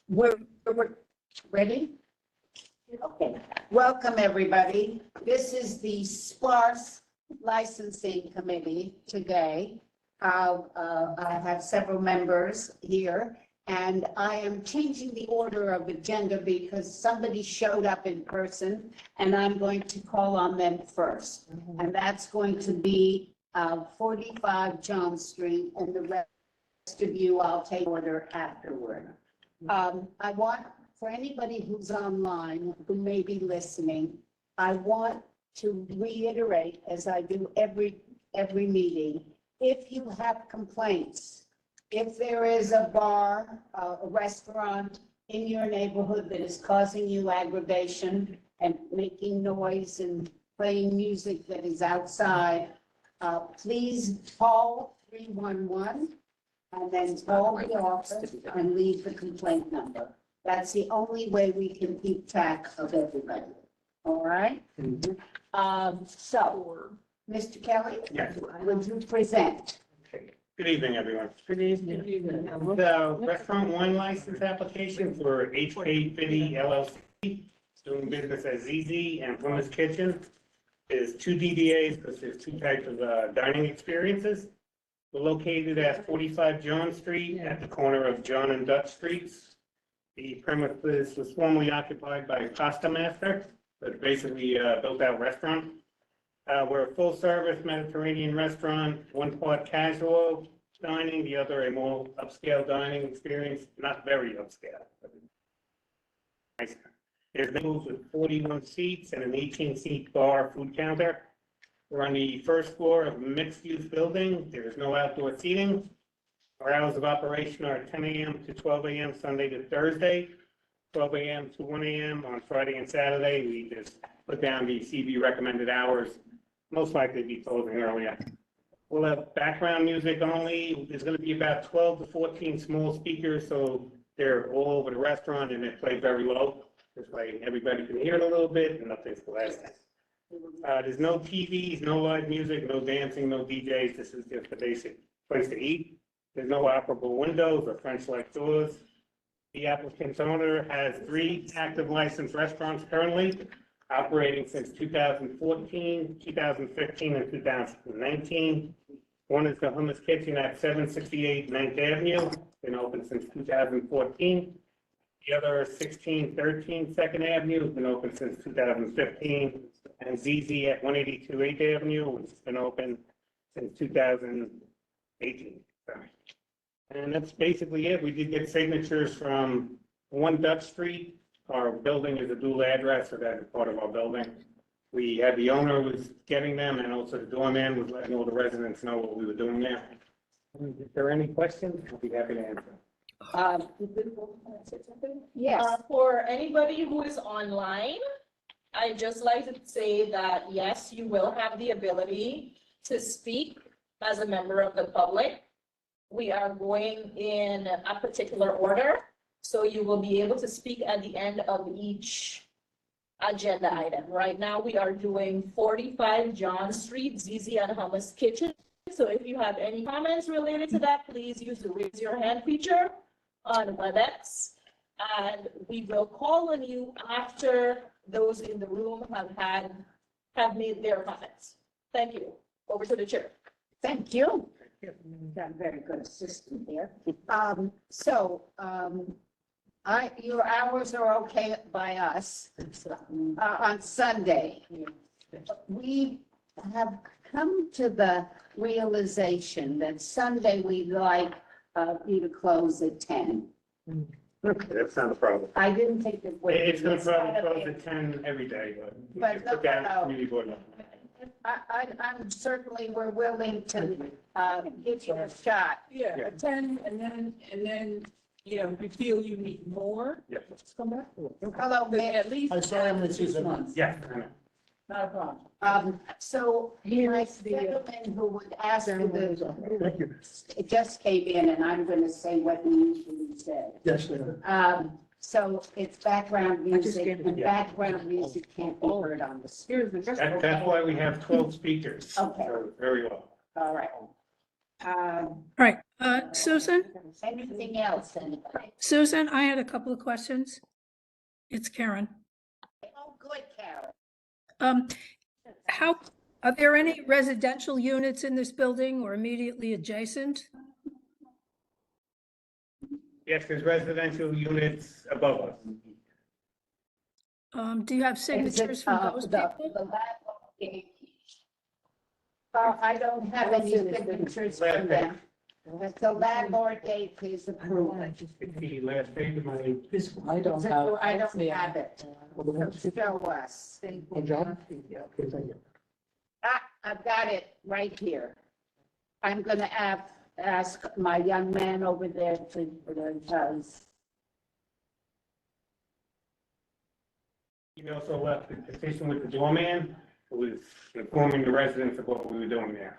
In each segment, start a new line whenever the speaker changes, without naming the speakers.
We're ready? Okay. Welcome, everybody. This is the Sparse Licensing Committee today. I have several members here, and I am changing the order of agenda because somebody showed up in person, and I'm going to call on them first. And that's going to be 45 John Street, and the rest of you, I'll take order afterward. I want, for anybody who's online who may be listening, I want to reiterate, as I do every meeting, if you have complaints, if there is a bar, a restaurant in your neighborhood that is causing you aggravation and making noise and playing music that is outside, please call 311 and then call the office and leave the complaint number. That's the only way we can keep track of everybody. All right? So, Mr. Kelly?
Yes.
Would you present?
Okay. Good evening, everyone.
Good evening.
The restaurant wine license application for HK Fitty LLC, doing business as ZZ and Plymouth Kitchen, is two DBAs because there's two types of dining experiences. We're located at 45 John Street at the corner of John and Dutch Streets. The premises was formerly occupied by Pasta Master, but basically a built-out restaurant. We're a full-service Mediterranean restaurant, one part casual dining, the other a more upscale dining experience, not very upscale. But nice. There's tables with 41 seats and an 18-seat bar food counter. We're on the first floor of a mixed-use building. There is no outdoor seating. Our hours of operation are 10 a.m. to 12 a.m. Sunday to Thursday, 12 a.m. to 1 a.m. on Friday and Saturday. We just put down the CB recommended hours, most likely be closing earlier. We'll have background music only. There's going to be about 12 to 14 small speakers, so they're all over the restaurant and they play very low. This way everybody can hear it a little bit and nothing's blasting. There's no TVs, no live music, no dancing, no DJs. This is just a basic place to eat. There's no operable windows or French-like doors. The applicant's owner has 3 active licensed restaurants currently, operating since 2014, 2015, and 2019. One is the Hummus Kitchen at 768 9th Avenue, been open since 2014. The other 1613 2nd Avenue has been open since 2015. And ZZ at 182 8th Avenue, which has been open since 2018. Sorry. And that's basically it. We did get signatures from 1 Dutch Street. Our building is a dual address, so that is part of our building. We had the owner was getting them, and also the doorman was letting all the residents know what we were doing there. If there are any questions, I'll be happy to answer.
Yes.
For anybody who is online, I'd just like to say that, yes, you will have the ability to speak as a member of the public. We are going in a particular order, so you will be able to speak at the end of each agenda item. Right now, we are doing 45 John Street, ZZ and Hummus Kitchen. So if you have any comments related to that, please use the raise your hand feature on WebEx. And we will call on you after those in the room have made their comments. Thank you. Over to the chair.
Thank you. Got a very good assistant here. Your hours are okay by us on Sunday. We have come to the realization that Sunday we'd like you to close at 10.
Okay, that's not a problem.
I didn't think it would.
It's going to probably close at 10 every day, but we
But
can
no,
put that
no.
community board.
I'm certainly, we're willing to give you a shot.
Yeah,
Yeah.
attend and then, you know, if you feel you need more,
Yeah.
just come back.
Hello,
But
Mayor.
at least.
I'm sorry, I'm gonna see some-
months.
Yeah, I know.
Not a problem.
So
Here
my
is the,
gentleman who would ask for the,
Thank you.
it just came in and I'm going to say what he usually says.
Yes, ma'am.
So it's background music
gave
and
it-
background music can't be heard on the screen.
Here's the.
That's why we have 12 speakers.
Okay.
So very well.
All right. Um,
All right, Susan,
anything else, anybody?
Susan, I had a couple of questions. It's Karen.
Oh, good, Karen.
Um, how, are there any residential units in this building or immediately adjacent?
Yes, there's residential units above us.
Do you have
Is it,
signatures from those
the
people?
landlord gave- I don't have any signatures from them. But the landlord gave his approval.
It's the last page of my.
I don't have.
I don't have it. Show us. I've got it right here. I'm gonna ask my young man over there to, because
He also left the petition with the doorman, who was informing the residents of what we were doing there.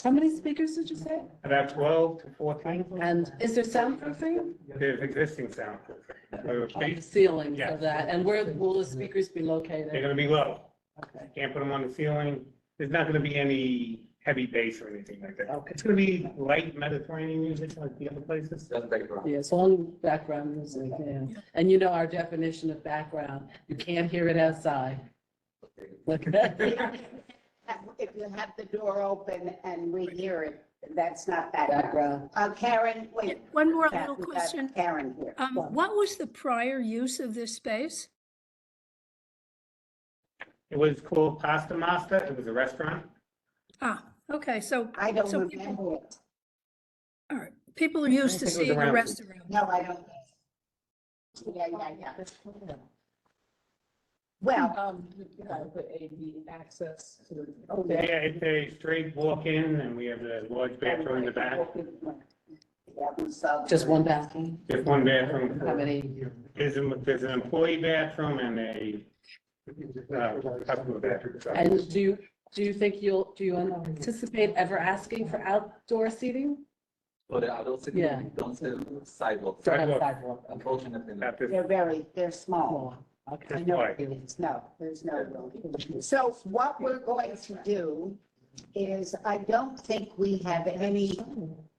How many speakers did you say?
About 12 to 14,
And is there soundproofing?
there's existing sound.
On the ceiling
Yeah.
for that? And where will the speakers be
They're
located?
gonna be low.
Okay.
Can't put them on the ceiling. There's not gonna be any heavy bass or anything like that.
Okay.
It's gonna be light Mediterranean music like the other places.
Yeah, so only background music, yeah. And you know our definition of background, you can't hear it outside. Okay.
if you have the door open and we hear it, that's not background.
Background.
Karen, wait.
One more
Kat,
little
we got
question.
Karen here.
What was the prior use of this space?
It was called Pasta Master. It was a restaurant.
Ah, okay, so,
I don't
so
remember it.
all right, people are used to
I think it was
seeing a
around-
restaurant.
No, I don't. Yeah. Well,
You have the AV access to.
Yeah, it's a straight walk-in and we have a large bathroom in the back.
yeah, we saw.
Just one bathroom?
Just one bathroom.
How many?
There's an employee bathroom and a customer bathroom. So
And do you think do you anticipate ever asking for outdoor seating?
For the adult city,
Yeah.
we don't sell sidewalks,
Don't have
Sidewalk.
sidewalk.
unfortunately. not.
Not this-
They're small.
Okay.
I know it is. No, there's no room. So what we're going to do is, I don't think we have any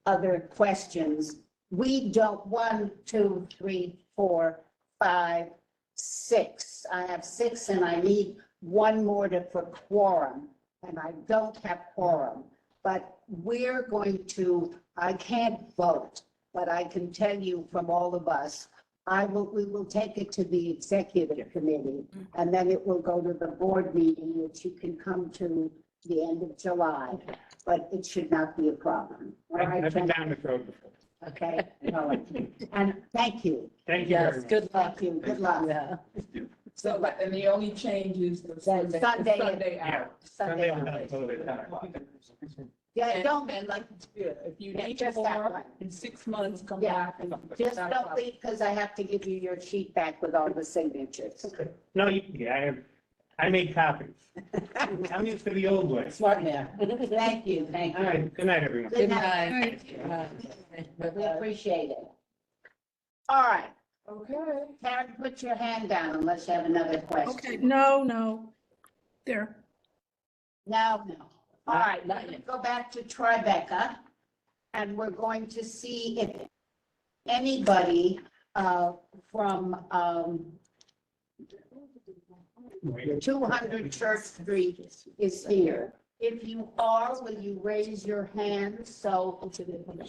other questions. We don't, 1, 2, 3, 4, 5, 6. I have 6 and I need one more for quorum, and I don't have quorum. But we're going to, I can't vote, but I can tell you from all of us, we will take it to the executive committee, and then it will go to the board meeting, which you can come to the end of July, but it should not be a problem. All right,
I've been
Jen?
down this road before.
Okay, all right. And thank you.
Thank you very
Yes,
much.
good luck.
Thank you. Good luck.
Yeah.
So, but, and the only change is the Sunday.
Sunday.
Sunday out.
Sunday,
Sunday.
I'm not totally tired.
Yeah, don't,
And like, yeah, if you
Yeah,
need
just that
more,
one.
in 6 months, come
Yeah.
back and.
just don't leave, because I have to give you your sheet back with all the signatures.
No, I made copies. I'm used to the old way.
Smart man.
Thank you, thank
All
you.
right, good night, everyone.
Good
Good
night.
night.
We appreciate it. All right,
Okay.
Karen, put your hand down unless you have another question.
Okay, no, there.
No. All right,
Not
let me go back to Tribeca, and we're going to see if anybody from 200 Church Street is here. If you are, will you raise your hand so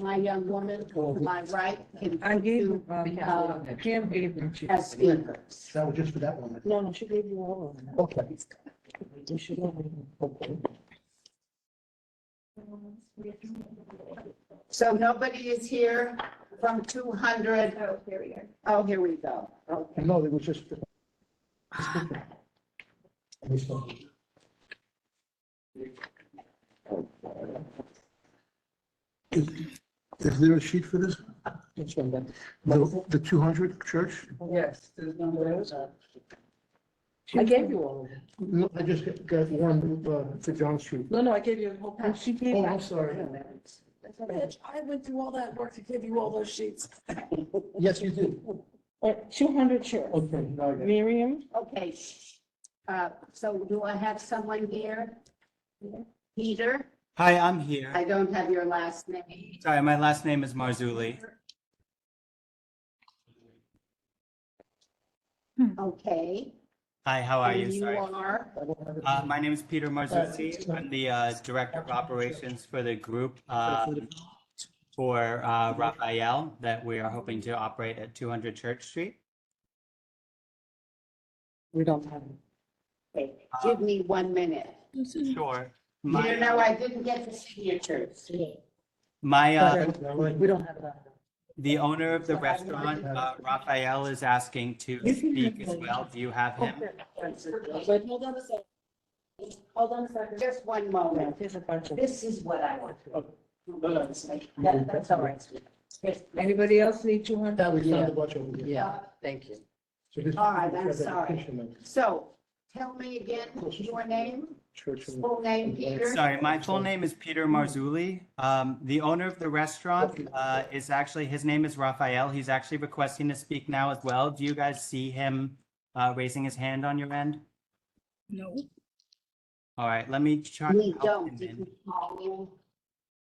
my young woman to my right can
I gave you,
Pam
gave them.
as speakers?
That was just for that one.
No, she gave you all of them.
Okay.
You should have them.
So nobody is here from 200? Oh, here we go. Oh, here we go. Okay.
No, it was just. Is there a sheet for this?
Which one then?
The 200 church?
Yes, there's no.
I gave you all of them.
No, I just got one for John Street.
No, I gave you a whole pack. She gave.
Oh, I'm sorry.
Bitch, I went through all that work to give you all those sheets.
Yes, you did.
200 shares.
Okay, now I get it.
Miriam?
Okay, so do I have someone here? Peter,
Hi, I'm here.
I don't have your last name.
Sorry, my last name is Marzulli.
Okay.
Hi, how are you?
And you
Sorry.
are,
My name is Peter Marzulli. I'm the Director of Operations for the group for Raphael that we are hoping to operate at 200 Church Street.
We don't have.
okay, give me 1 minute.
Sure.
Peter, no, I didn't get the signatures.
My,
We don't have that.
the owner of the restaurant, Raphael, is asking to speak as well. Do you have him?
Wait, hold on a second. Hold on a second.
Just 1 moment.
Here's a bunch of.
This is what I want. That's all right.
Anybody else need 200?
Yeah, we found a bunch over here.
Yeah, thank you.
So this-
All right, I'm
this is
sorry.
additional
So, tell me again your name,
Church and-
full name, Peter.
Sorry, my full name is Peter Marzulli. The owner of the restaurant is actually, his name is Raphael. He's actually requesting to speak now as well. Do you guys see him raising his hand on your end?
No.
All right, let me try to
We
help
don't,
him
you
in.
can call him.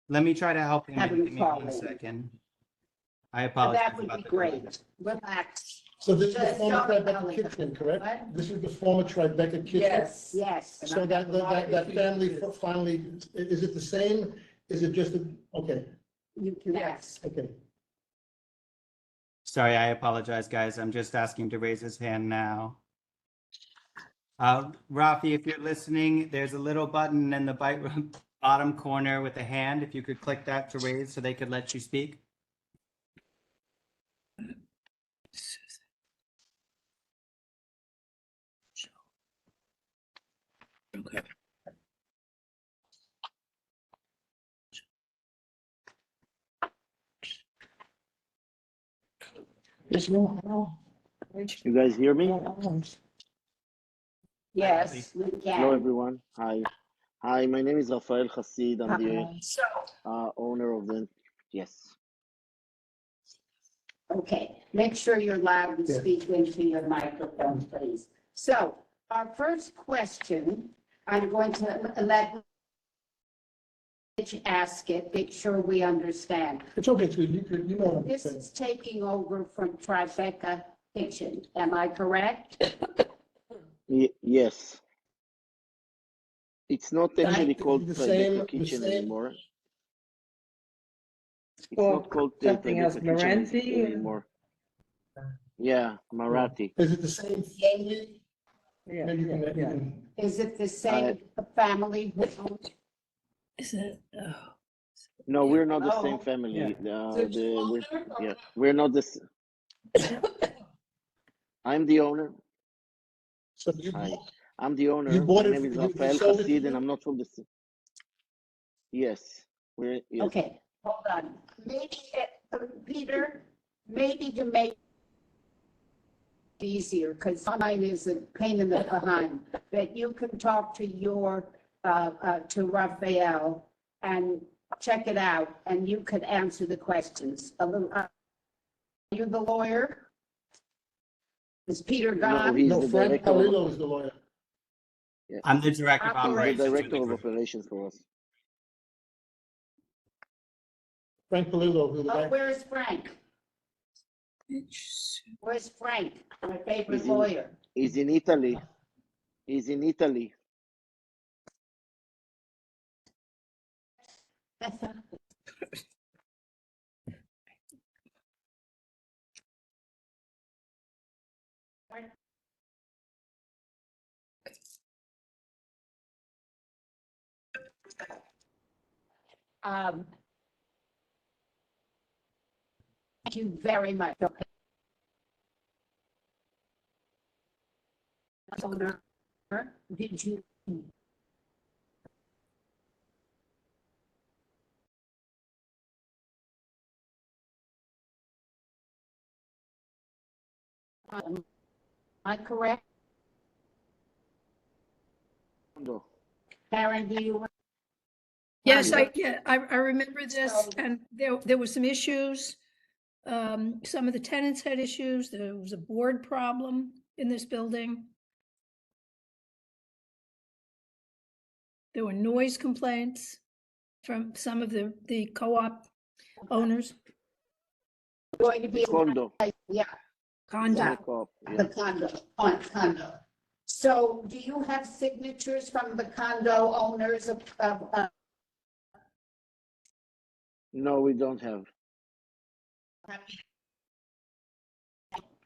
Let me try to help him
Have
in.
him
Give me
call
1
in.
second. I apologize.
That would
about
be
the
great.
delay.
Relax.
So this is the
Just
former
don't
Tribeca
tell
kitchen,
What?
correct? This is the former Tribeca kitchen?
Yes.
Yes.
So that family finally, is it the same? Is it just, okay,
You can ask.
okay.
Sorry, I apologize, guys. I'm just asking to raise his hand now. Rafi, if you're listening, there's a little button in the bottom corner with a hand. If you could click that to raise so they could let you speak.
Okay.
There's no.
You guys hear me?
Yes, we
Hello,
can.
everyone. Hi. Hi, my name is Rafael Hasid. I'm the
So,
owner of the, yes.
okay, make sure you're loud and
Yeah.
speak into your microphone, please. So, our first question, I'm going to let Mitch ask it, make sure we understand.
It's okay, so you know what I'm
This
saying.
is taking over from Tribeca Kitchen, am I correct?
Yes. It's not actually
The
called
same-
Tribeca
the
Kitchen
same-
anymore. It's
Or
not called
something else,
Tribeca Kitchen
Moranti?
anymore. Yeah, Marathi.
Is it the same family?
Yeah,
Maybe you
yeah, yeah.
can,
Is it the same family?
Is it? Oh.
No, we're not the same
Hello?
family.
So you
Yeah, we're not this. I'm the owner.
so you,
Hi. I'm the owner.
You bought
My
it-
name is
you
Rafael
sold it to
Hasid,
you?
and I'm not from the. Yes, yes.
Okay, hold on. Maybe, Peter, maybe to make it easier, because mine is a pain in the behind, that you can talk to to Raphael and check it out, and you could answer the questions. Are you the lawyer? Is Peter
No,
gone?
he's
no,
the
Frank
director.
Palillo is the lawyer.
I'm the director of
He's the
He's the
operations. for
director
the
of
group.
operations for us.
Frank Palillo, who
Oh, where's Frank?
It's-
Where's Frank, my favorite
He's in-
lawyer?
He's in Italy. He's in Italy.
Um, Thank you very much. Owner, did you? Am I correct?
No.
Karen, do you?
Yes, I remember this, and there were some issues. Some of the tenants had issues. There was a board problem in this building. There were noise complaints from some of the co-op owners,
Going to be,
Condo,
yeah,
condo.
yeah, co-op,
the
yeah.
condo. So do you have signatures from the condo owners of
No, we don't have.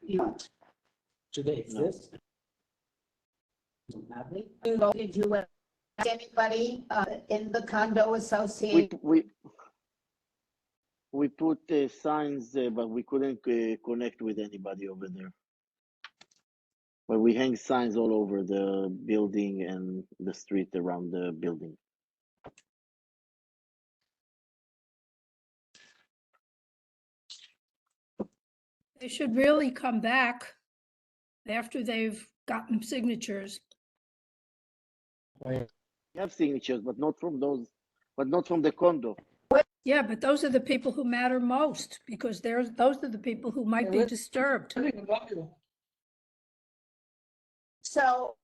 you know,
Do they
No.
exist? Have they?
did you ask anybody in the condo
We,
association?
we put signs, but we couldn't connect with anybody over there. But we hang signs all over the building and the street around the building.
They should really come back after they've gotten signatures.
We have signatures, but not from those, but not from the condo.
Yeah, but those are the people who matter most because those are the people who might be disturbed.
So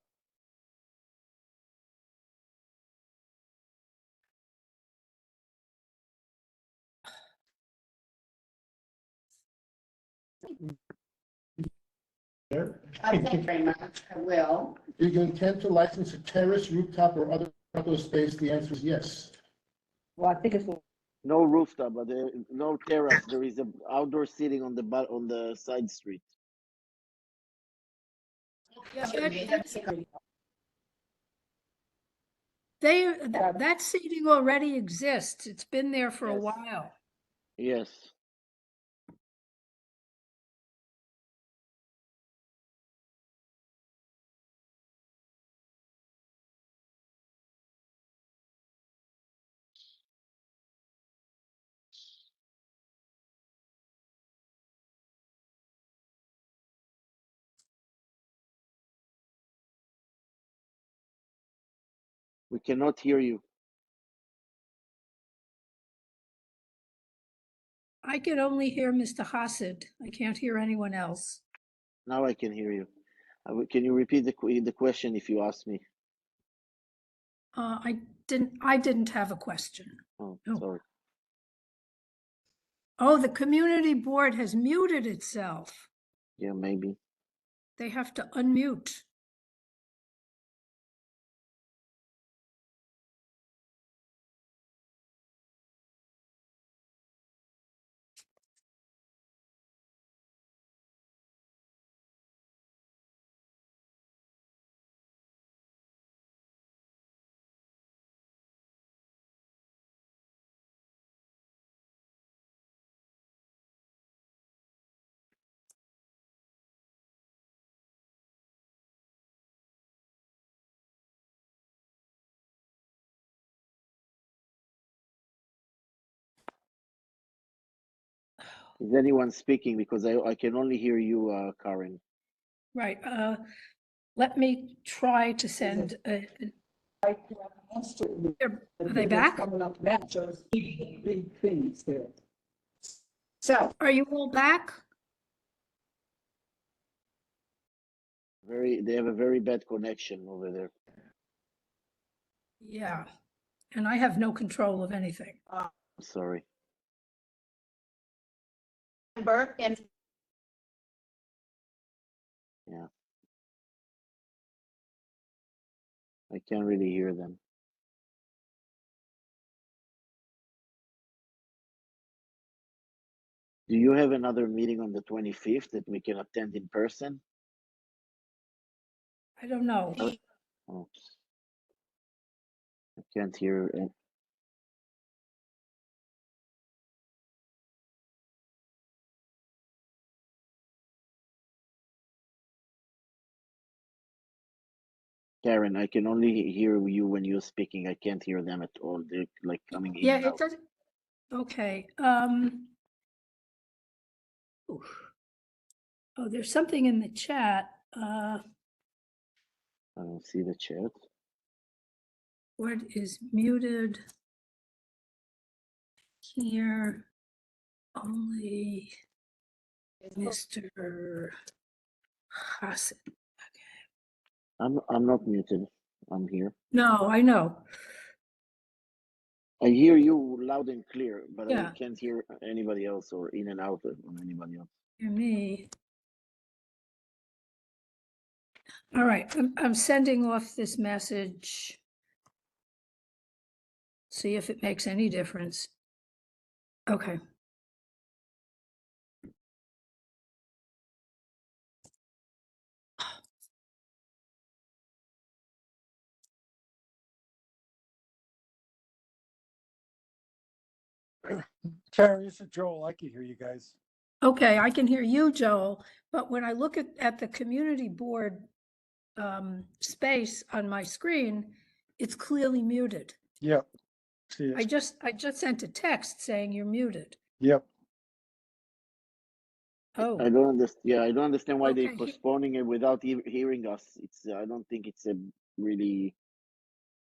thank you very much, I will.
Do you intend to license a terrace, rooftop, or other outdoor space? The answer is yes.
Well, I think it's,
No rooftop, but no terrace. There is a outdoor seating on the side street.
That seating already exists. It's been there for a
Yes.
while.
Yes. We cannot hear you.
I can only hear Mr. Hassid. I can't hear anyone else.
Now I can hear you. Can you repeat the question if you asked me?
I didn't have a question.
Oh,
No.
sorry.
Oh, the community board has muted itself.
Yeah, maybe.
They have to unmute.
Is anyone speaking? Because I can only hear you, Karen.
Right. Let me try to send are they back?
Coming up now, just big things there.
So
Are you all back?
They have a very bad connection over there.
Yeah. And I have no control of anything.
Sorry.
Amber and
Yeah. I can't really hear them. Do you have another meeting on the 25th that we can attend in person?
I don't know.
Oh, I can't hear. Karen, I can only hear you when you're speaking. I can't hear them at all. They're like coming in
Yeah,
and
it
out.
doesn't. Okay. Oof. Oh, there's something in the chat.
I don't see the chat.
What is muted here? Only Mr. Hassan.
I'm not muted. I'm here.
No, I know.
I hear you loud and clear, but I
Yeah.
can't hear anybody else or in and out on anybody else.
Hear me. All right, I'm sending off this message. See if it makes any difference. Okay.
Terry, this is Joel. I can hear you guys.
Okay, I can hear you, Joel, but when I look at the community board space on my screen, it's clearly muted.
Yep. See
I
it.
just sent a text saying you're muted.
Yep.
Oh,
I don't understand. Yeah, I don't understand why they're
okay.
postponing it without hearing us. It's. I don't think it's a really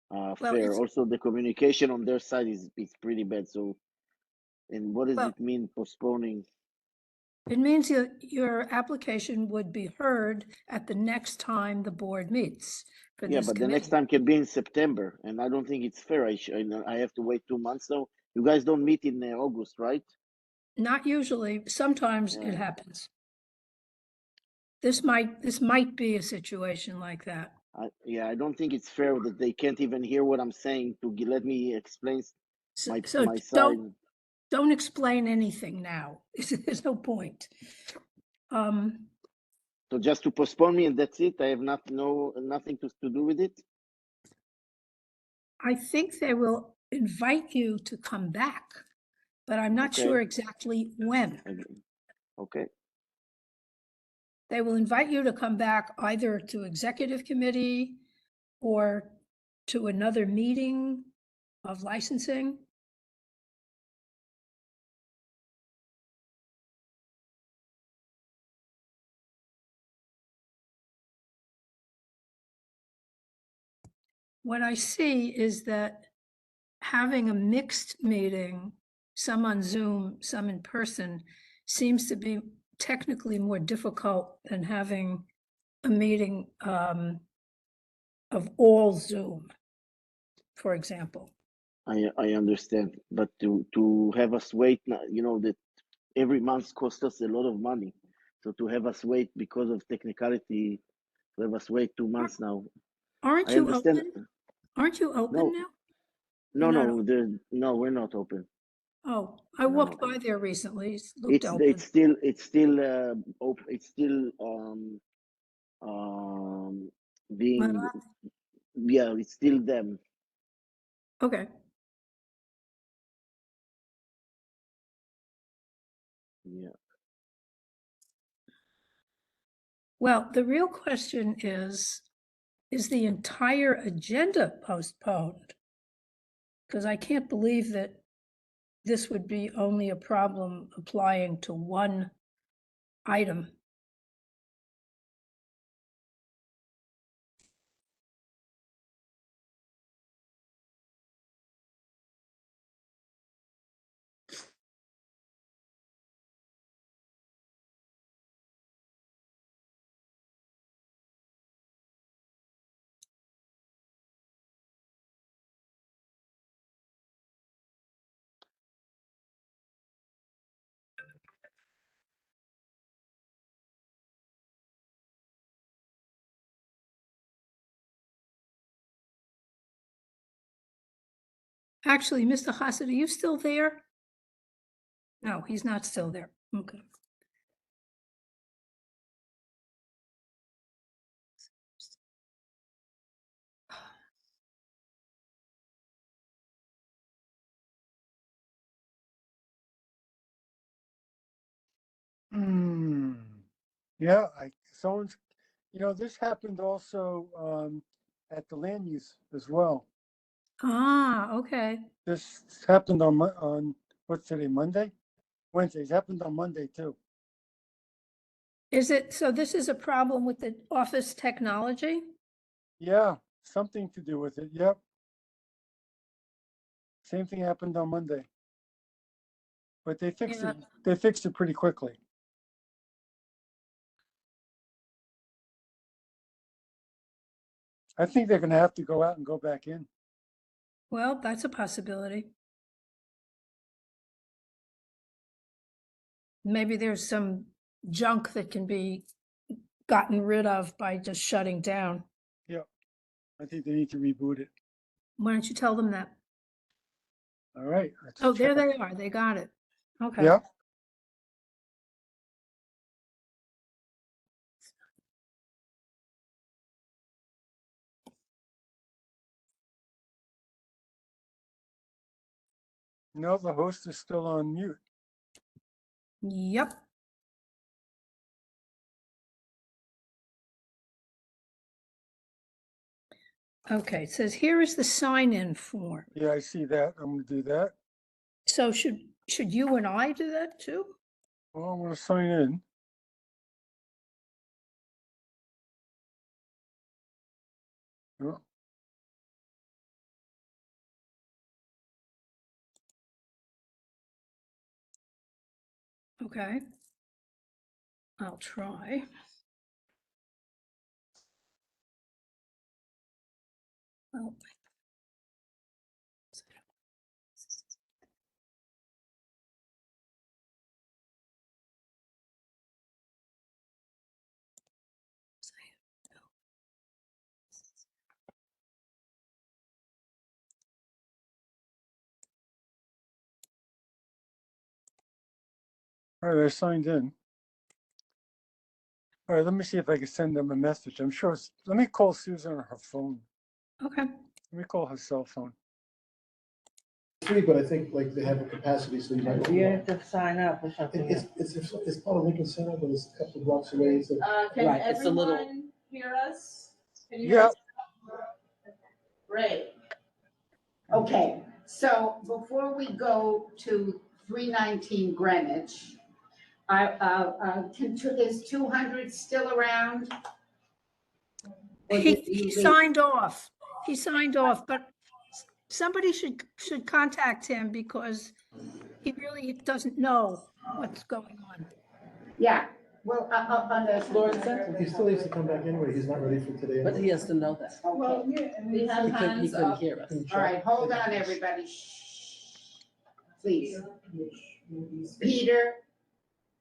Well,
fair.
it's,
Also, the communication on their side is pretty bad. So, and what does
well,
it mean postponing?
it means your application would be heard at the next time the board meets for
Yeah,
this
but the next
committee.
time can be in September, and I don't think it's fair. I have to wait 2 months now. You guys don't meet in August, right?
Not usually, sometimes it
Yeah.
happens. This might be a situation like that.
Yeah, I don't think it's fair that they can't even hear what I'm saying to let me explain
So,
my
so
side.
don't explain anything now. There's no point.
So just to postpone me and that's it. I have nothing to do with it.
I think they will invite you to come back, but I'm not
Okay.
sure exactly when.
Okay.
They will invite you to come back either to executive committee or to another meeting of licensing. What I see is that having a mixed meeting, some on Zoom, some in person, seems to be technically more difficult than having a meeting of all Zoom, for example.
I understand, but to have us wait, that every month costs us a lot of money. So to have us wait because of technicality, to have us wait 2 months now.
Aren't
I
you
understand.
open? Aren't you open
No,
now?
no,
You're not
no, we're not open.
Oh, I
We're not
walked
open.
by there recently. It looked
It's
open.
still open. It's still being
Well,
yeah. It's still them.
okay.
Yeah.
Well, the real question is the entire agenda postponed? Because I can't believe that this would be only a problem applying to one item. Actually, Mr. Hassett, are you still there? No, he's not still there. Okay.
Hmm. Yeah, this happened also at the land use as well.
Ah, okay.
This happened on what's today, Monday? Wednesday. It happened on Monday too.
Is it, so this is a problem with the office technology?
Yeah, something to do with it. Yep. Same thing happened on Monday. But they fixed
Yeah.
it. They fixed it pretty quickly. I think they're going to have to go out and go back in.
Well, that's a possibility. Maybe there's some junk that can be gotten rid of by just shutting down.
I think they need to reboot it.
Why don't you tell them that?
All right. let's
Oh, there
try.
they are. They got it. Okay.
Yep. No, the host is still on mute.
Yep. Okay, it says here is the sign-in form.
Yeah, I see that. I'm gonna do that.
So should you and I do that too?
Well, I'm gonna sign in. Oh,
Okay. I'll try. Oh.
all right, I signed in. All right, let me see if I can send them a message. I'm sure. Let me call Susan on her phone.
Okay.
Let me call her cell phone.
Free, but I think like they have a capacity, so you might.
You have to sign up or something.
It's part of Lincoln Center, but it's a couple of blocks away, so.
Can
Right, it's a little-
everyone hear us? Can you
Yeah.
hear us? Great.
Okay, so before we go to 319 Greenwich, is 200 still around? Or did you
He
leave?
signed off. He signed off, but somebody should contact him because he really doesn't know what's going on.
Yeah, well,
Laura said,
He still needs to come back anyway, he's not ready for today.
but he has to know that.
okay,
We have
He
hands
couldn't
up.
hear us.
all right, hold on, everybody. Shh. Please. Peter,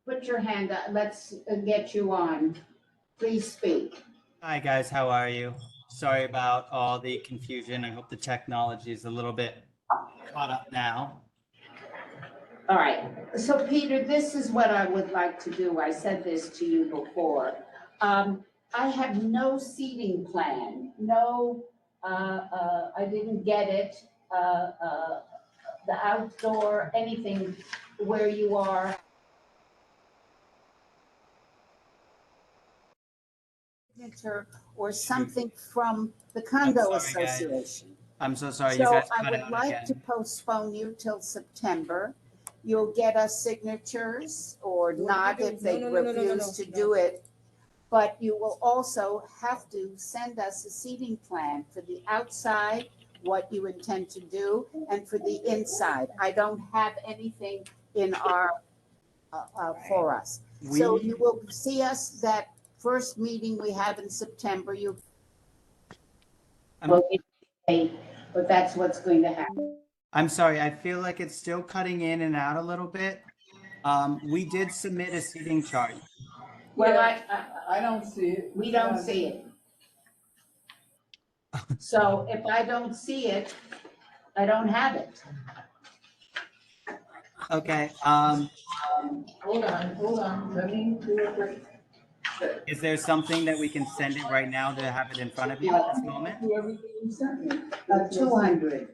put your hand up, let's get you on. Please speak.
Hi, guys. How are you? Sorry about all the confusion. I hope the technology is a little bit caught up now.
All right, so Peter, this is what I would like to do. I said this to you before. I have no seating plan, no, I didn't get it, the outdoor, anything where you are. Or something from the condo
I'm sorry, guys.
association.
I'm so sorry. You
So
guys
I
cut
would
out
like to
again.
postpone you till September. You'll get us signatures or not if they refuse to do it. But you will also have to send us a seating plan for the outside, what you intend to do, and for the inside. I don't have anything in our, for us. So you will see us that first meeting we have in September. But that's what's going to happen.
I'm sorry. I feel like it's still cutting in and out a little bit. We did submit a seating chart.
Well,
I don't see it.
we don't see it. So if I don't see it, I don't have it.
Okay.
Hold on, let me do it right.
Is there something that we can send it right now to have it in front of you at this moment?
Do everything you sent me.
200.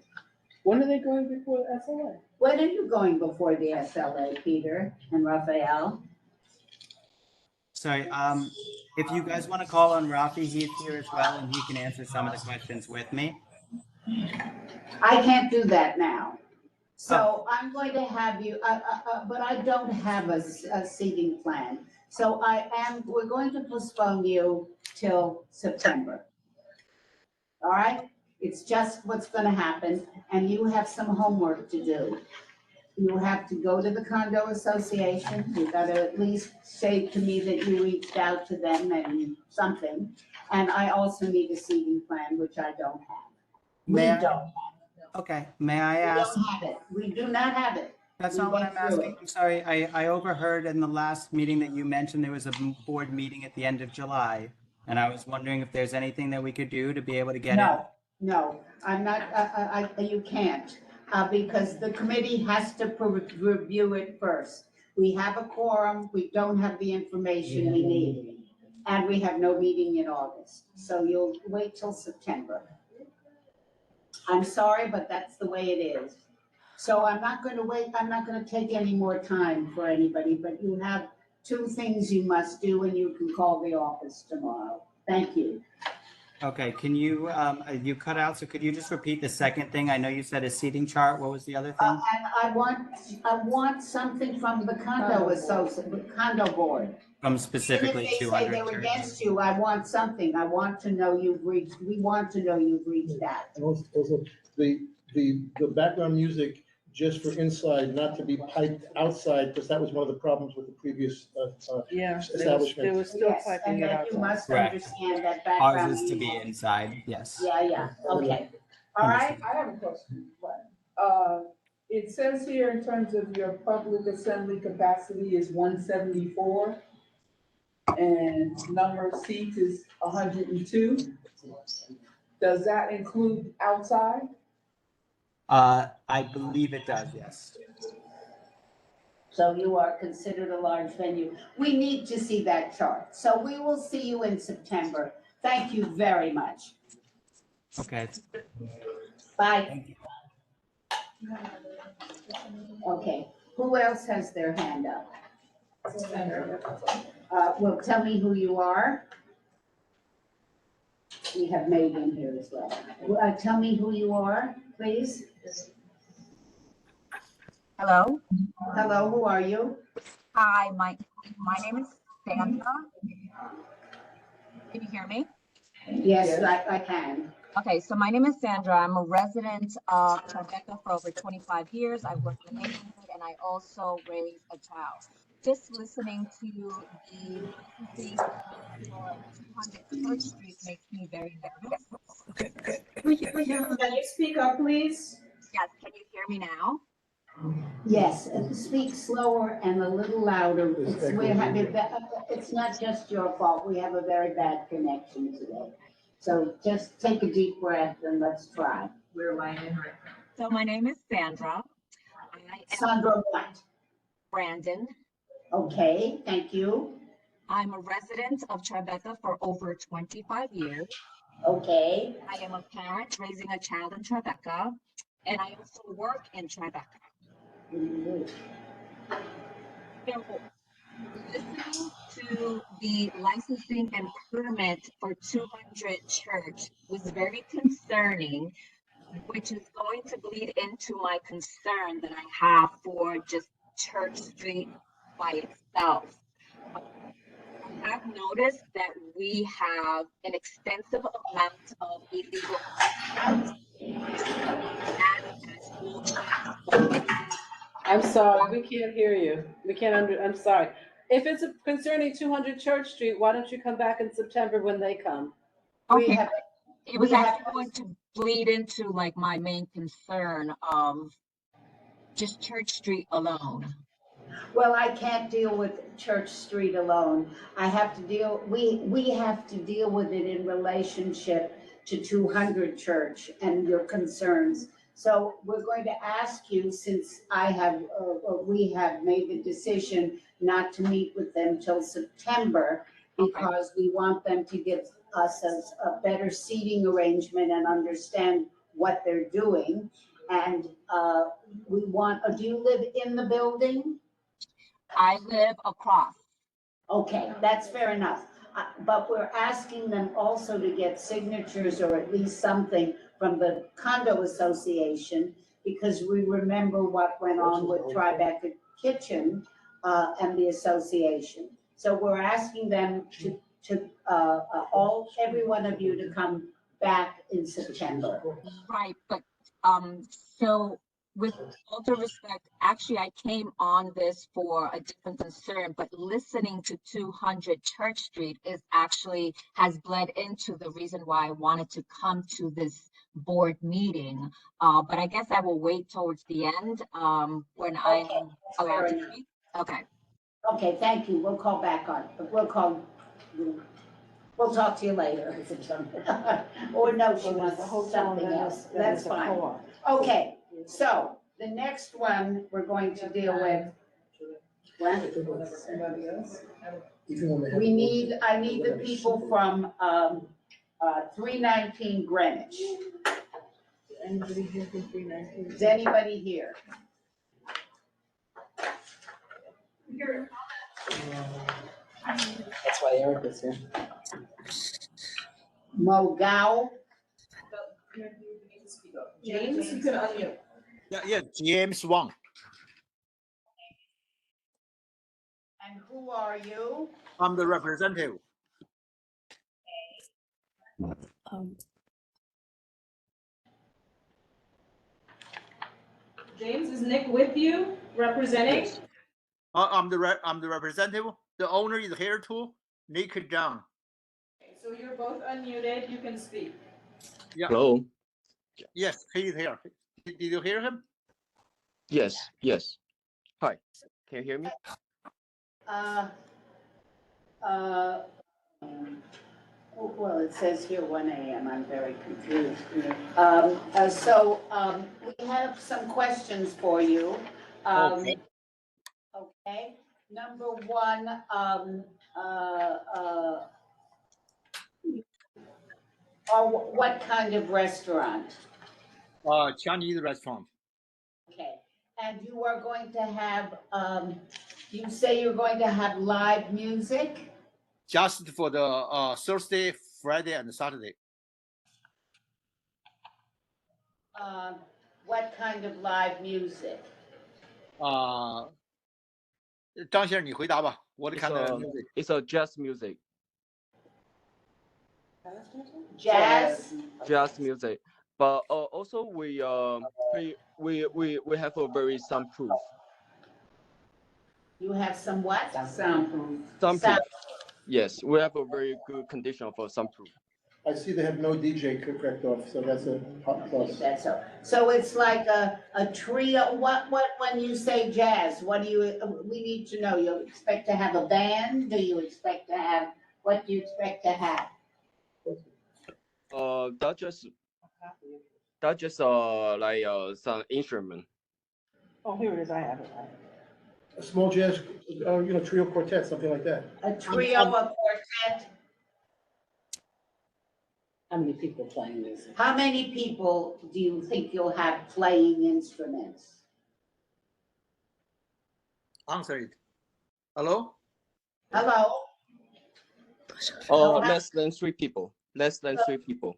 When are they going before the SLA?
When are you going before the SLA, Peter and Raphael?
Sorry. If you guys want to call on Rafi, he's here as well, and he can answer some of the questions with me.
I can't do that now. So I'm going to have you, but I don't have a seating plan. So we're going to postpone you till September. All right? It's just what's going to happen, and you have some homework to do. You have to go to the condo association. You've got to at least say to me that you reached out to them and something. And I also need a seating plan, which I don't have. We
May I-
don't have.
Okay, may I
We
ask?
don't have it. We do not have it.
That's
We
not what
went
I'm
through
asking.
it.
I'm sorry. I overheard in the last meeting that you mentioned there was a board meeting at the end of July. And I was wondering if there's anything that we could do to be able to get it.
No, I'm not, you can't, because the committee has to review it first. We have a quorum, we don't have the information we need, and we have no meeting in August, so you'll wait till September. I'm sorry, but that's the way it is. So I'm not gonna wait, I'm not gonna take any more time for anybody, but you have 2 things you must do, and you can call the office tomorrow. Thank you.
Okay, can you, you cut out, so could you just repeat the second thing? I know you said a seating chart. What was the other thing?
And I want something from the condo board.
From specifically
Even if they say
200
they're
church?
against you, I want something. I want to know we want to know you've reached that.
And also, the background music just for inside, not to be piped outside, because that was one of the problems with the previous,
Yeah,
establishment.
they were still
Yes,
piping
and
it
that you
outside.
must
Correct.
understand that background.
Ours is to be
music.
inside, yes.
Yeah, okay. All right,
I have a question. It says here in terms of your public assembly capacity is 174. And number of seats is 102. Does that include outside?
I believe it does, yes.
so you are considered a large venue. We need to see that chart. So we will see you in September. Thank you very much.
Okay.
Bye. Okay, who else has their hand up? Well, tell me who you are. We have Megan here as well. Tell me who you are, please.
Hello.
Hello, who are you?
Hi, my name is Sandra. Can you hear me?
Yes, I can.
Okay, so my name is Sandra. I'm a resident of Tribeca for over 25 years. I work in the neighborhood and I also raise a child. Just listening to the licensing for 200 Church Street makes me very nervous.
Can you speak up, please?
Yes, can you hear me now?
Yes, speak slower and a little louder. It's not just your fault. We have a very bad connection today. So just take a deep breath and let's try.
We're lining right now.
So my name is Sandra. I am
Sandra what?
Brandon.
Okay, thank you.
I'm a resident of Tribeca for over 25 years.
Okay,
I am a parent raising a child in Tribeca, and I also work in Tribeca. So, listening to the licensing and permit for 200 Church was very concerning, which is going to bleed into my concern that I have for just Church Street by itself. I have noticed that we have an extensive amount of illegal
I'm sorry, we can't hear you. We can't I'm sorry. If it's concerning 200 Church Street, why don't you come back in September when they come?
Okay, it was actually going to bleed into like my main concern of just Church Street alone.
well, I can't deal with Church Street alone. I have to deal, we have to deal with it in relationship to 200 Church and your concerns. So we're going to ask you, since we have made the decision not to meet with them till September, because we want them to give us a better seating arrangement and understand what they're doing. And we want, do you live in the building?
I live across.
Okay, that's fair enough. But we're asking them also to get signatures or at least something from the condo association, because we remember what went on with Tribeca Kitchen and the association. So we're asking them every one of you to come back in September.
Right, but so with all due respect, actually I came on this for a different concern, but listening to 200 Church Street has bled into the reason why I wanted to come to this board meeting. But I guess I will wait towards the end, when I'm
Okay,
allowed
fair
to
enough.
speak. Okay.
Okay, thank you. We'll call back on, we'll talk to you later. Or no, she wants something else. That's fine. Okay, so the next one we're going to deal with. What? I need the people from, 319 Greenwich.
Anybody here from 319?
Is anybody here?
That's why Eric is here.
Mogao?
James, you can unmute.
Yeah, James Wang.
And who are you?
I'm the representative.
James, is Nick with you representing?
Yes. I'm the representative. The owner is here too, Nick Zhang.
Okay, so you're both unmuted, you can speak.
Yeah.
Hello.
Yes, he is here. Did you hear him?
Yes. Yes. Hi. Can you hear me?
Well, it says here 1 a.m. I'm very confused. We have some questions for you.
Okay.
Okay, number one, what kind of restaurant?
Chinese restaurant.
Okay, and you are going to have, you say you're going to have live music?
Just for the Thursday, Friday, and Saturday.
What kind of live music?
张先生，你回答吧。What kind of music?
It's a jazz music.
Jazz?
Jazz music. But also we have a very soundproof.
You have some what?
Soundproof.
Soundproof. Yes, we have a very good condition for soundproof.
I see they have no DJ correct off, so that's a hot plus.
That's so it's like a trio. What when you say jazz, what do you, we need to know. You expect to have a band? Do you expect to have, what do you expect to have?
That just like some instrument.
Oh, here it is, I have it.
A small jazz, trio quartet, something like that.
A trio, a quartet?
How many people playing music?
How many people do you think you'll have playing instruments?
Answer it. Hello?
Hello?
Less than 3 people. Less than 3 people.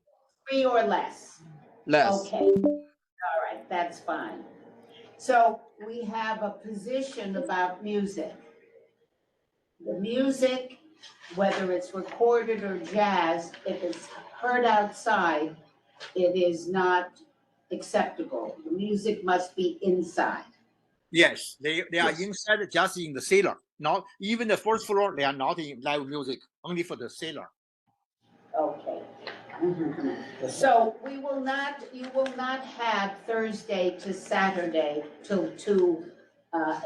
3 or less?
Less.
Okay, all right, that's fine. So we have a position about music. The music, whether it's recorded or jazz, if it's heard outside, it is not acceptable. The music must be inside.
Yes, they are inside, just in the cellar. Not even the first floor. They are not in live music. Only for the cellar.
Okay. So you will not have Thursday to Saturday till 2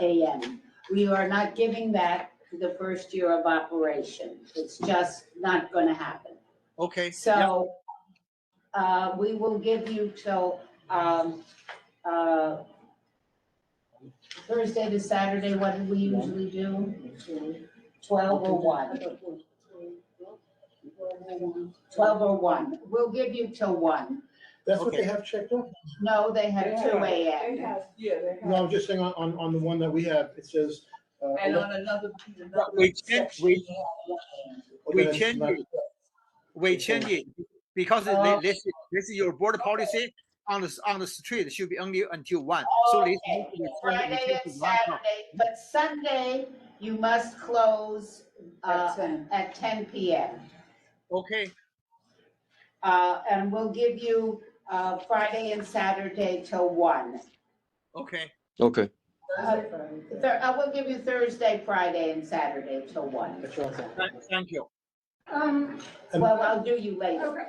a.m. We are not giving that to the first year of operation. It's just not going to happen.
Okay.
So we will give you till Thursday to Saturday. What do we usually do? 12 or 1? 12 or 1. We'll give you till 1.
That's what they have checked off?
No, they have 2 a.m.
No, I'm just saying on the one that we have, it says.
And on another.
We change it because this is your board policy. On the street, it should be only until 1. So
Okay. Friday and Saturday, but Sunday you must close at 10 p.m.
Okay.
And we'll give you Friday and Saturday till 1.
Okay.
Okay.
I will give you Thursday, Friday, and Saturday till 1.
Thank you.
Well, I'll do you later.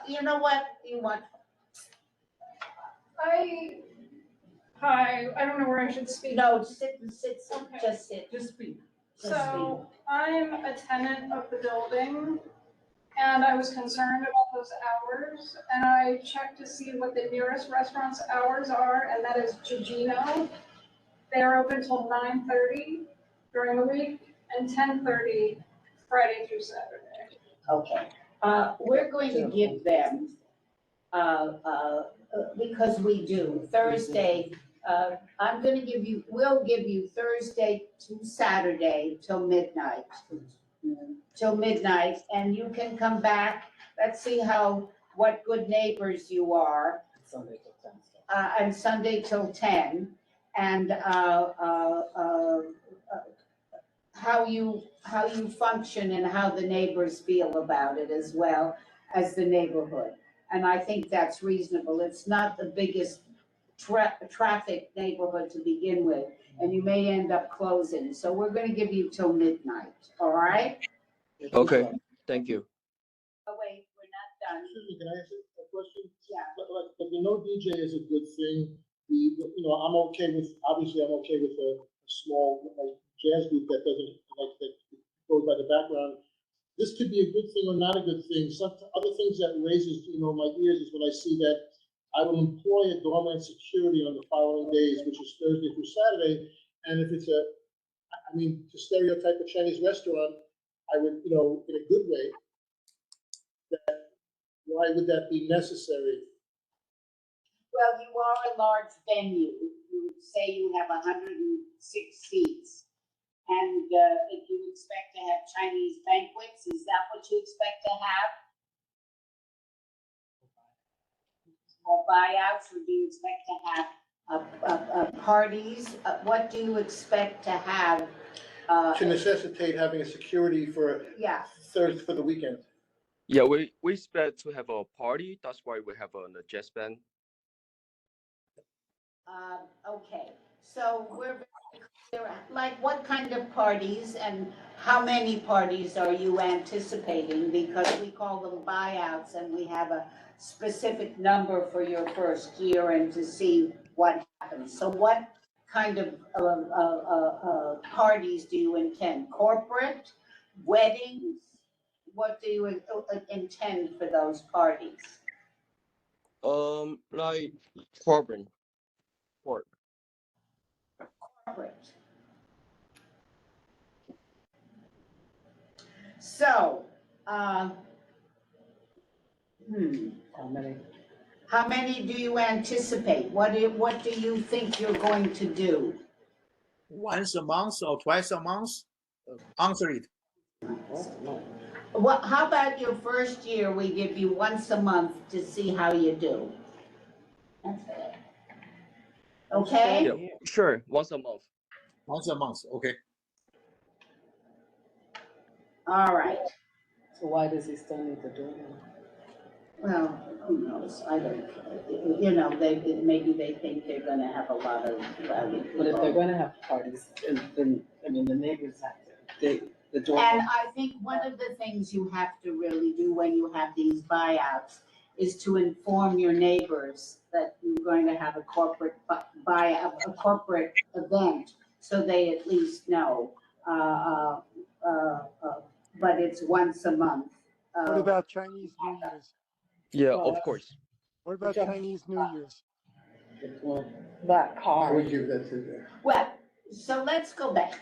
You know what?
Hi, I don't know where I should speak.
No, sit,
Okay.
just sit.
Just speak.
So I'm a tenant of the building and I was concerned about those hours. And I checked to see what the nearest restaurant's hours are, and that is Gigino. They're open till 9:30 during the week and 10:30 Friday through Saturday.
Okay, we're going to give them, because we do, Thursday, I'm gonna give you, we'll give you Thursday to Saturday till midnight. Till midnight, and you can come back, let's see what good neighbors you are. And Sunday till 10, and, how you function and how the neighbors feel about it as well as the neighborhood. And I think that's reasonable. It's not the biggest traffic neighborhood to begin with, and you may end up closing. So we're gonna give you till midnight, all right?
Okay, thank you.
Oh, wait, we're not done.
Excuse me, can I ask a question?
Yeah.
But the no DJ is a good thing. I'm okay with, obviously, I'm okay with a small jazz group that doesn't, that goes by the background. This could be a good thing or not a good thing. Some other things that raises, my ears is when I see that I will employ a doorman security on the following days, which is Thursday through Saturday. And if it's to stereotype a Chinese restaurant, I would, in a good way, why would that be necessary?
Well, you are a large venue. You say you have 106 seats. And if you expect to have Chinese banquets, is that what you expect to have? Or buyouts, or do you expect to have parties? What do you expect to have?
To necessitate having a security for
Yeah.
Thursday for the weekend.
Yeah, we expect to have a party. That's why we have a jazz band.
Okay, so we're very clear, like what kind of parties and how many parties are you anticipating? Because we call them buyouts and we have a specific number for your first year and to see what happens. So what kind of parties do you intend? Corporate, weddings? What do you intend for those parties?
Like corporate.
Corporate. So,
How many?
how many do you anticipate? What do you think you're going to do?
Once a month or twice a month? Answer it.
How about your first year, we give you once a month to see how you do? That's it. Okay?
Yeah, sure, once a month.
Once a month, okay.
All right.
So why does he still need to do it?
Well, who knows? I don't, maybe they think they're gonna have a lot of rowdy people.
But if they're gonna have parties, then, the neighbors have to, the door.
And I think one of the things you have to really do when you have these buyouts is to inform your neighbors that you're going to have a corporate buyout, a corporate event, so they at least know. But it's once a month.
What about Chinese New Year's?
Yeah, of course.
What about Chinese New Year's?
That
I
car.
would give that to them.
Well, so let's go back.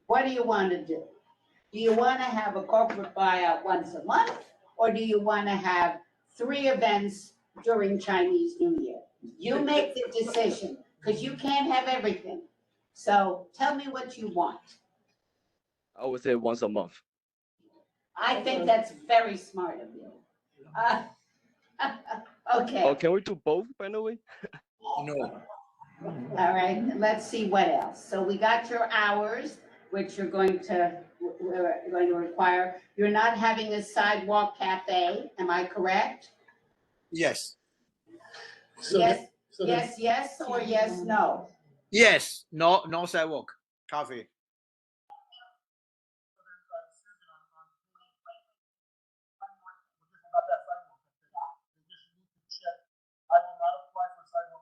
What do you want to do? Do you want to have a corporate buyout once a month? Or do you want to have 3 events during Chinese New Year? You make the decision, because you can't have everything. So tell me what you want.
I would say once a month.
I think that's very smart of you. Okay.
Oh, can we do both, by the way?
No.
All right, let's see what else. So we got your hours, which we're going to require. You're not having a sidewalk cafe, am I correct?
Yes.
Yes, yes, or yes, no?
Yes, no sidewalk, coffee.
I will not apply for sidewalk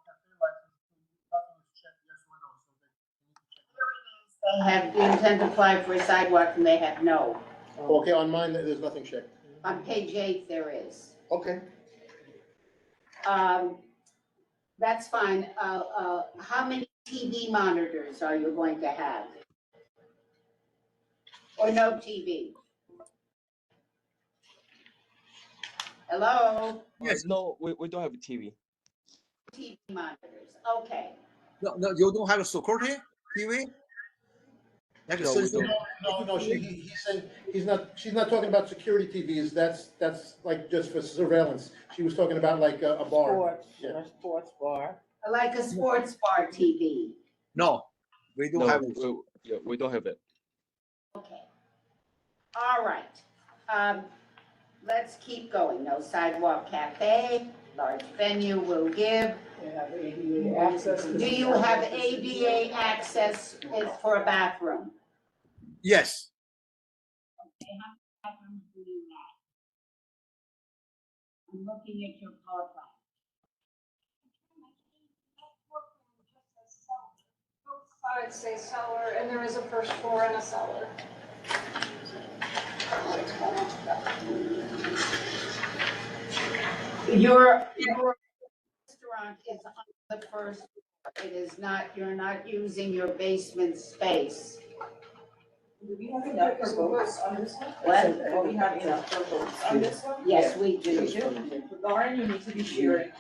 They have, they intend to apply for a sidewalk and they have no.
Okay, on mine, there's nothing checked.
On page 8, there is.
Okay.
That's fine. How many TV monitors are you going to have? Or no TV? Hello?
Yes.
No, we don't have a TV.
TV monitors, okay.
No, no, you don't have a security TV? Like a
No, we
system?
don't.
No, he's saying, she's not talking about security TVs, that's like just for surveillance. She was talking about like a bar. Yeah.
Sports bar.
Like a sports bar TV.
No, we don't
No,
have it.
yeah, we don't have it.
Okay. All right. Let's keep going. No sidewalk cafe, large venue will give.
They have ADA access.
Do you have ADA access for a bathroom?
Yes.
Okay, how many bathrooms do you have? I'm looking at your power plan.
Both sides say cellar, and there is a first floor and a cellar.
Your restaurant is on the first floor. It is not, you're not using your basement space.
Do we have enough for boats on this one?
What?
Do we have enough for boats on this one?
Yes, we do.
Lauren, you need to be sharing.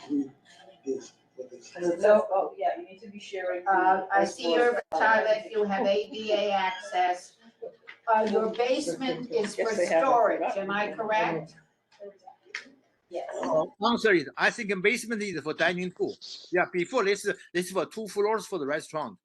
No, oh, yeah, you need to be sharing.
I see your toilet, you have ADA access. Your basement is for storage, am I correct? Yes.
Answer is, I think a basement is for dining too. Yeah, before this is for 2 floors for the restaurant.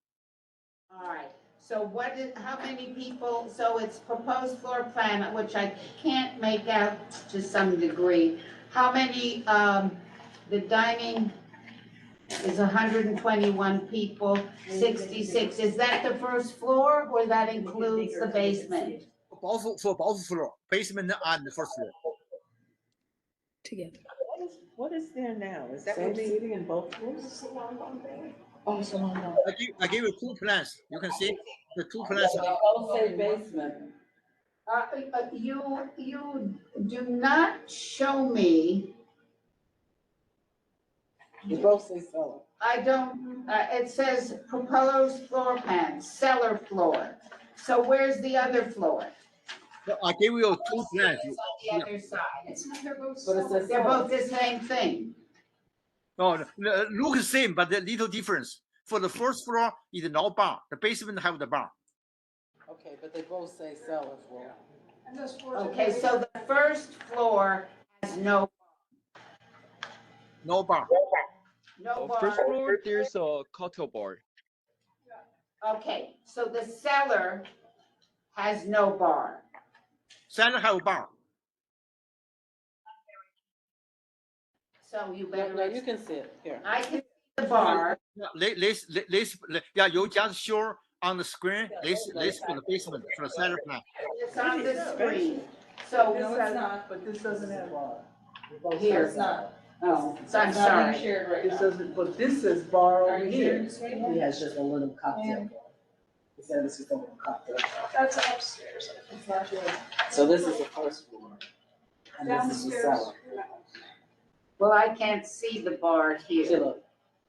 All right, so what is, how many people, so it's proposed floor plan, which I can't make out to some degree. How many, the dining is 121 people, 66, is that the first floor or that includes the basement?
For both floor, basement and the first floor.
Together.
What is there now? Is that what's seating in both rooms? Oh, so long.
I give you 2 plans. You can see the 2 plans.
Both say basement.
You do not show me,
You both say cellar.
I don't, it says proposed floor plan, cellar floor. So where's the other floor?
I give you 2 plans.
It's on the other side.
But it says
They're both
cellar.
the same thing.
No, look the same, but the little difference. For the first floor is no bar. The basement have the bar.
Okay, but they both say cellar floor.
And those floors are
Okay,
very-
so the first floor has no
No bar.
First
bar.
floor, there's a cocktail bar.
Okay, so the cellar has no bar.
Cellar have a bar.
So you
No,
better.
no, you can sit here.
I can see the bar.
Yeah, you just show on the screen. This for the basement for the cellar plan.
It's on the screen. So
No, it's not, but this doesn't have bar.
here.
It's not.
Oh, so I'm
It's not being
sorry.
shared right now. This doesn't, but this says bar over here.
He has just a little cocktail bar. He said this is a little cocktail bar.
That's upstairs.
It's not shared.
So this is the first floor. And this is the
Downstairs.
cellar.
Well, I can't see the bar
See,
here.
look,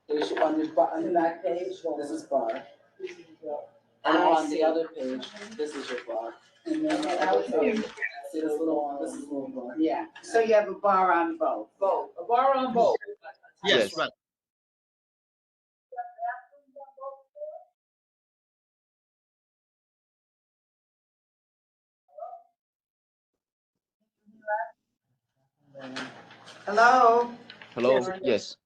there's on the back page, this is bar. And
I
on
see.
the other page, this is your bar.
And then out here,
See this little bar.
Yeah, so you have a bar on both.
both, a bar on both.
Yes,
Yes.
right.
Hello?
Hello?
Yes.
Yes,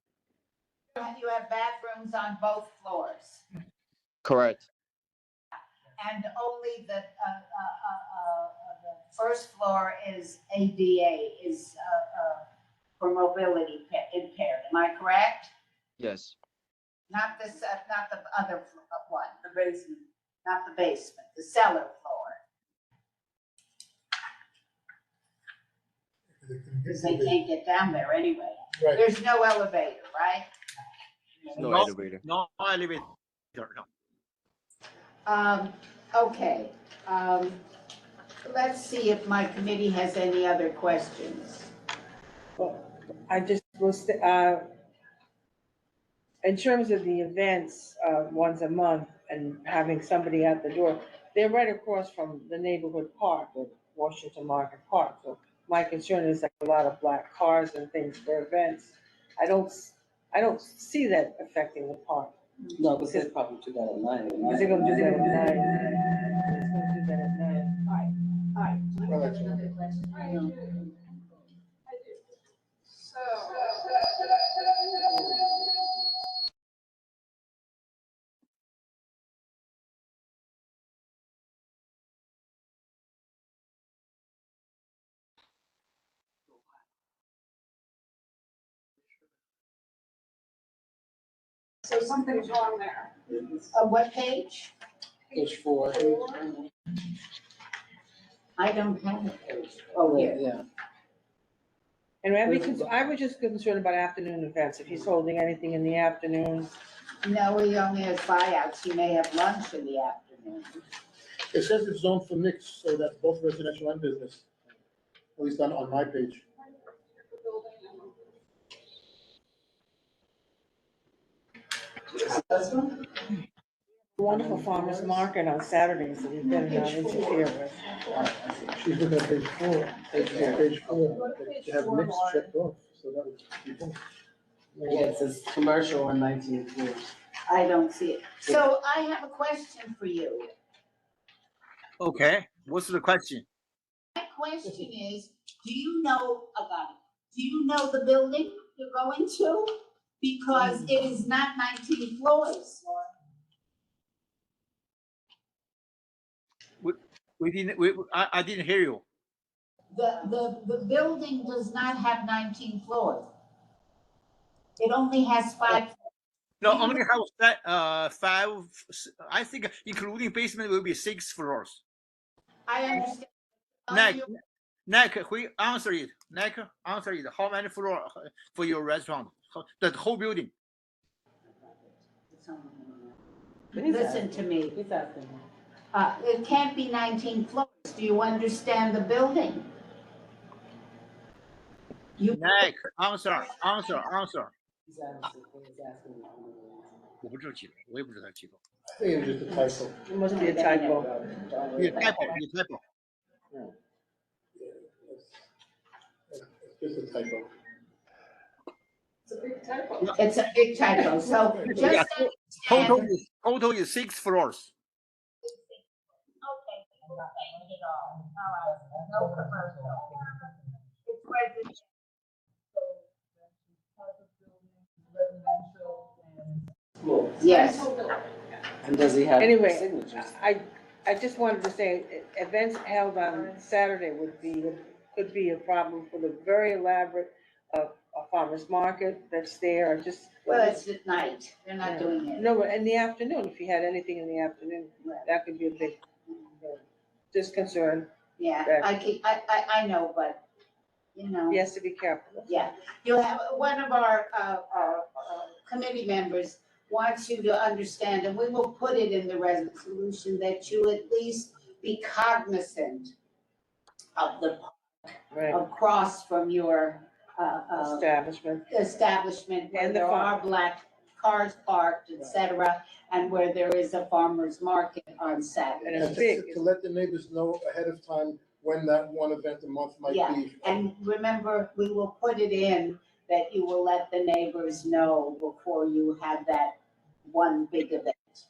You have bathrooms on both floors,
correct.
and only the first floor is ADA, is for mobility impaired, am I correct?
Yes,
Not this, not the other one,
The basement.
not the basement, the cellar floor. Because they can't get down there anyway.
Right.
There's no elevator, right?
no
No.
elevator.
No elevator. No.
Okay, let's see if my committee has any other questions.
I just was, in terms of the events, once a month and having somebody at the door, they're right across from the neighborhood park of Washington Market Park. So my concern is like a lot of black cars and things for events. I don't see that affecting the park.
No, because they probably do that at night.
Because they're gonna do that at night. It's gonna do that at night.
All right, do you have
Well,
another question?
I do. So. So something's wrong there.
What page?
Page 4.
I don't have a page. Oh, here.
Yeah.
And I was just concerned about afternoon events, if he's holding anything in the afternoon.
No, he only has buyouts. He may have lunch in the afternoon.
It says it's zoned for mixed, so that's both residential and business, at least on my page.
Wonderful farmer's market on Saturdays that we better not interfere with.
She's looking at page 4. Page 4, they have mixed checked off, so that would be fine.
Yeah, it says commercial on 19th floor.
I don't see it. So I have a question for you.
Okay, what's the question?
My question is, do you know the building you're going to? Because it is not 19 floors.
I didn't hear you.
The building does not have 19 floors. It only has 5.
No, only have that, 5, I think including basement will be 6 floors.
I understand.
Nick, answer it. How many floors for your restaurant? The whole building?
Listen to me.
He's asking.
It can't be 19 floors. Do you understand the building?
Nick, answer.
He's asking.
我不知道几楼，我也不知道几楼。
I think it's just a typo.
It must be a typo.
You typo.
It's just a typo.
It's a big typo.
It's a big typo. So
Yeah,
just
total is 6 floors.
Yes.
And does he have
Anyway,
signatures?
I just wanted to say, events held on Saturday could be a problem for the very elaborate, a farmer's market that's there, or just.
Well, it's at night. They're not doing it.
No, but in the afternoon, if you had anything in the afternoon, that could be a big, just concern.
Yeah, I know, but, you know.
He has to be careful.
Yeah, you have, one of our committee members wants you to understand, and we will put it in the resolution, that you at least be cognizant of the
Right.
across from your establishment where
And the
there are
farm.
black cars parked, et cetera, and where there is a farmer's market on Saturday.
And it's big.
To let the neighbors know ahead of time when that one event a month might
Yeah,
be.
and remember, we will put it in that you will let the neighbors know before you have that one big event.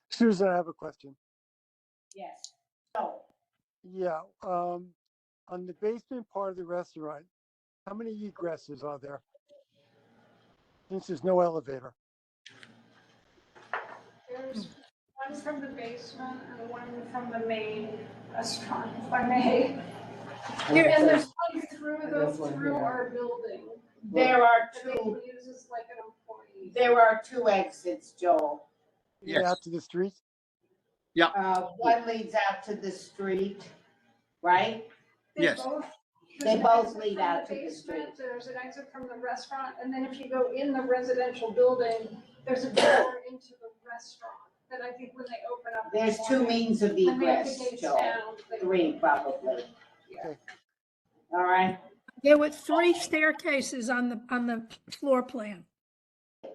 Susan, I have a question.
Yes, so,
Yeah, on the basement part of the restaurant, how many egresses are there? Since there's no elevator.
There's one from the basement and one from the main restaurant, if I may. And there's one through our building.
there are
that they
two,
use as like an employee.
there are 2 exits, Joel.
Yes.
Out to the street?
One leads out to the street, right?
Yes.
They
There's an
both
exit
lead
from
out
the
to the
basement,
street.
There's an exit from the restaurant, and then if you go in the residential building, there's a door into the restaurant. that I think when they open up. in the
There's two
morning,
means of
when they have the
egress,
gates
Joel.
down, they-
3 probably.
Okay.
All right?
There were 3 staircases on the floor plan.
I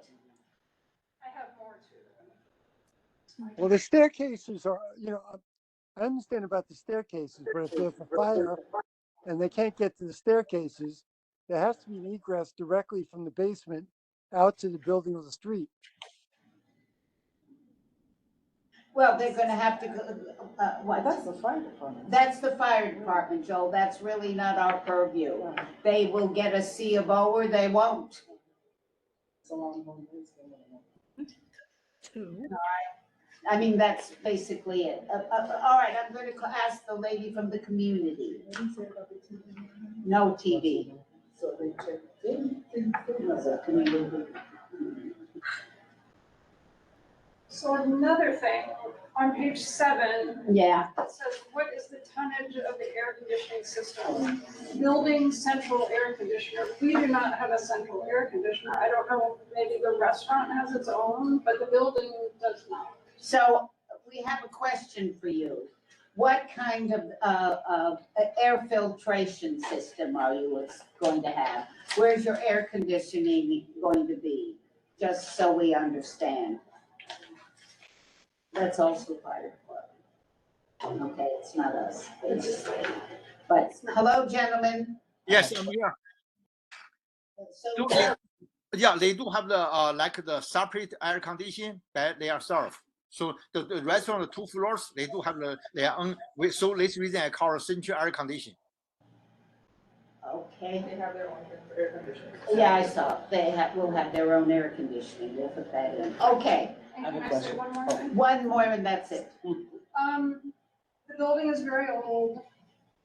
have more too.
Well, the staircases are, I understand about the staircases, but if there's a fire and they can't get to the staircases, there has to be an egress directly from the basement out to the building or the street.
Well, they're gonna have to go, what?
That's the fire department.
That's the fire department, Joel. That's really not our purview. They will get a C of O or they won't.
So long.
2.
I mean, that's basically it. All right, I'm gonna ask the lady from the community. No TV.
So they check.
So another thing, on page 7,
Yeah.
it says, what is the tonnage of the air conditioning system? Building central air conditioner. We do not have a central air conditioner. I don't know, maybe the restaurant has its own, but the building does not.
So we have a question for you. What kind of air filtration system are you going to have? Where's your air conditioning going to be? Just so we understand. That's also fire department. Okay, it's not us. But, hello, gentlemen.
Yes, I'm here.
So,
Yeah, they do have the like the separate air conditioning that they are served. So the restaurant, the 2 floors, they do have their own. So this reason I call it central air conditioning.
okay.
They have their own air conditioning.
Yeah, I saw. Will have their own air conditioning. We'll put that in. Okay,
And
I have a
can I say
question.
one more thing?
one more and that's it.
The building is very old.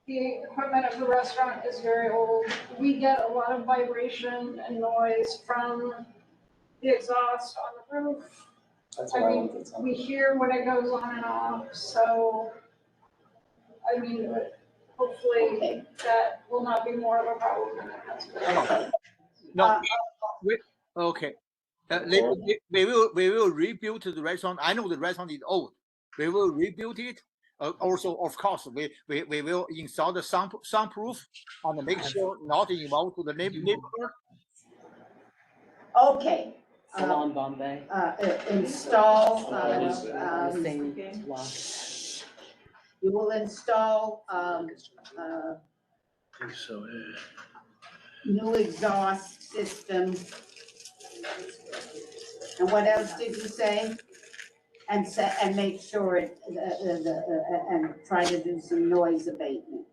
The equipment of the restaurant is very old. We get a lot of vibration and noise from the exhaust on the roof. I mean, we hear when it goes on and off, so, I mean, hopefully
Okay.
that will not be more of a problem than it has been.
No, okay. We will rebuild the restaurant. I know the restaurant is old. We will rebuild it. Also, of course, we will install the soundproof and make sure not involved to the neighborhood.
Okay.
Salon Bombay.
Install,
Same block.
you will install, new exhaust system. And what else did you say? And make sure it, and try to do some noise abatement.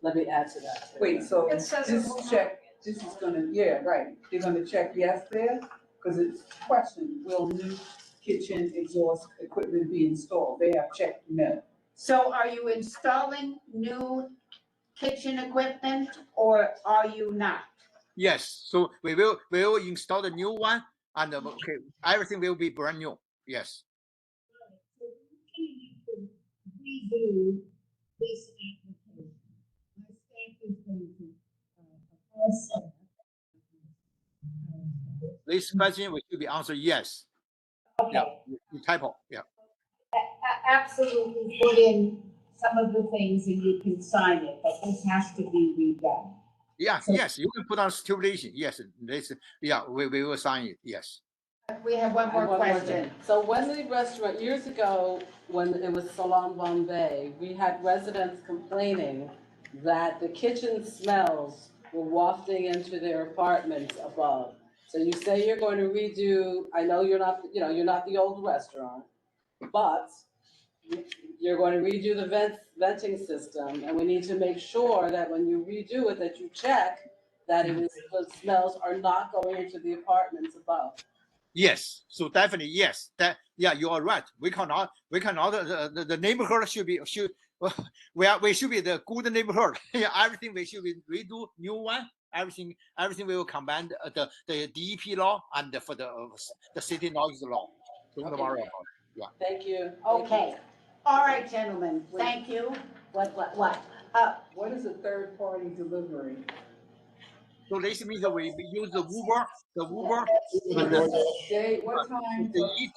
Let me add to that.
Wait, so
It says
this
it will not
check, this is gonna, yeah, right, they're gonna check yes there? Because it's question, will new kitchen exhaust equipment be installed? They have checked no.
So are you installing new kitchen equipment or are you not?
Yes, so we will install the new one, and okay, everything will be brand new. Yes.
Redo this application. My staff is going to,
This question we should be answered yes.
Okay.
Yeah, you typo. Yeah.
Absolutely put in some of the things and you can sign it, but this has to be redone.
Yeah.
So-
Yes, you can put on stipulation. Yes, this. Yeah, we will sign it. Yes.
We have one more
One
question.
thing. So when the restaurant, years ago, when it was Salon Bombay, we had residents complaining that the kitchen smells were wafting into their apartments above. So you say you're going to redo, I know you're not the old restaurant, but you're going to redo the venting system, and we need to make sure that when you redo it, that you check that it is, the smells are not going into the apartments above.
Yes. So definitely yes. That you are right. We cannot. The neighborhood should be we should be the good neighborhood. Yeah, everything we should be redo new one. Everything will combine the DEP law and for the city noise law. Don't worry about it. Yeah.
Thank you.
Okay. All right, gentlemen. Thank you. What?
What is a third party delivery?
So this means that we use the Uber.
Day, what time?
The eat.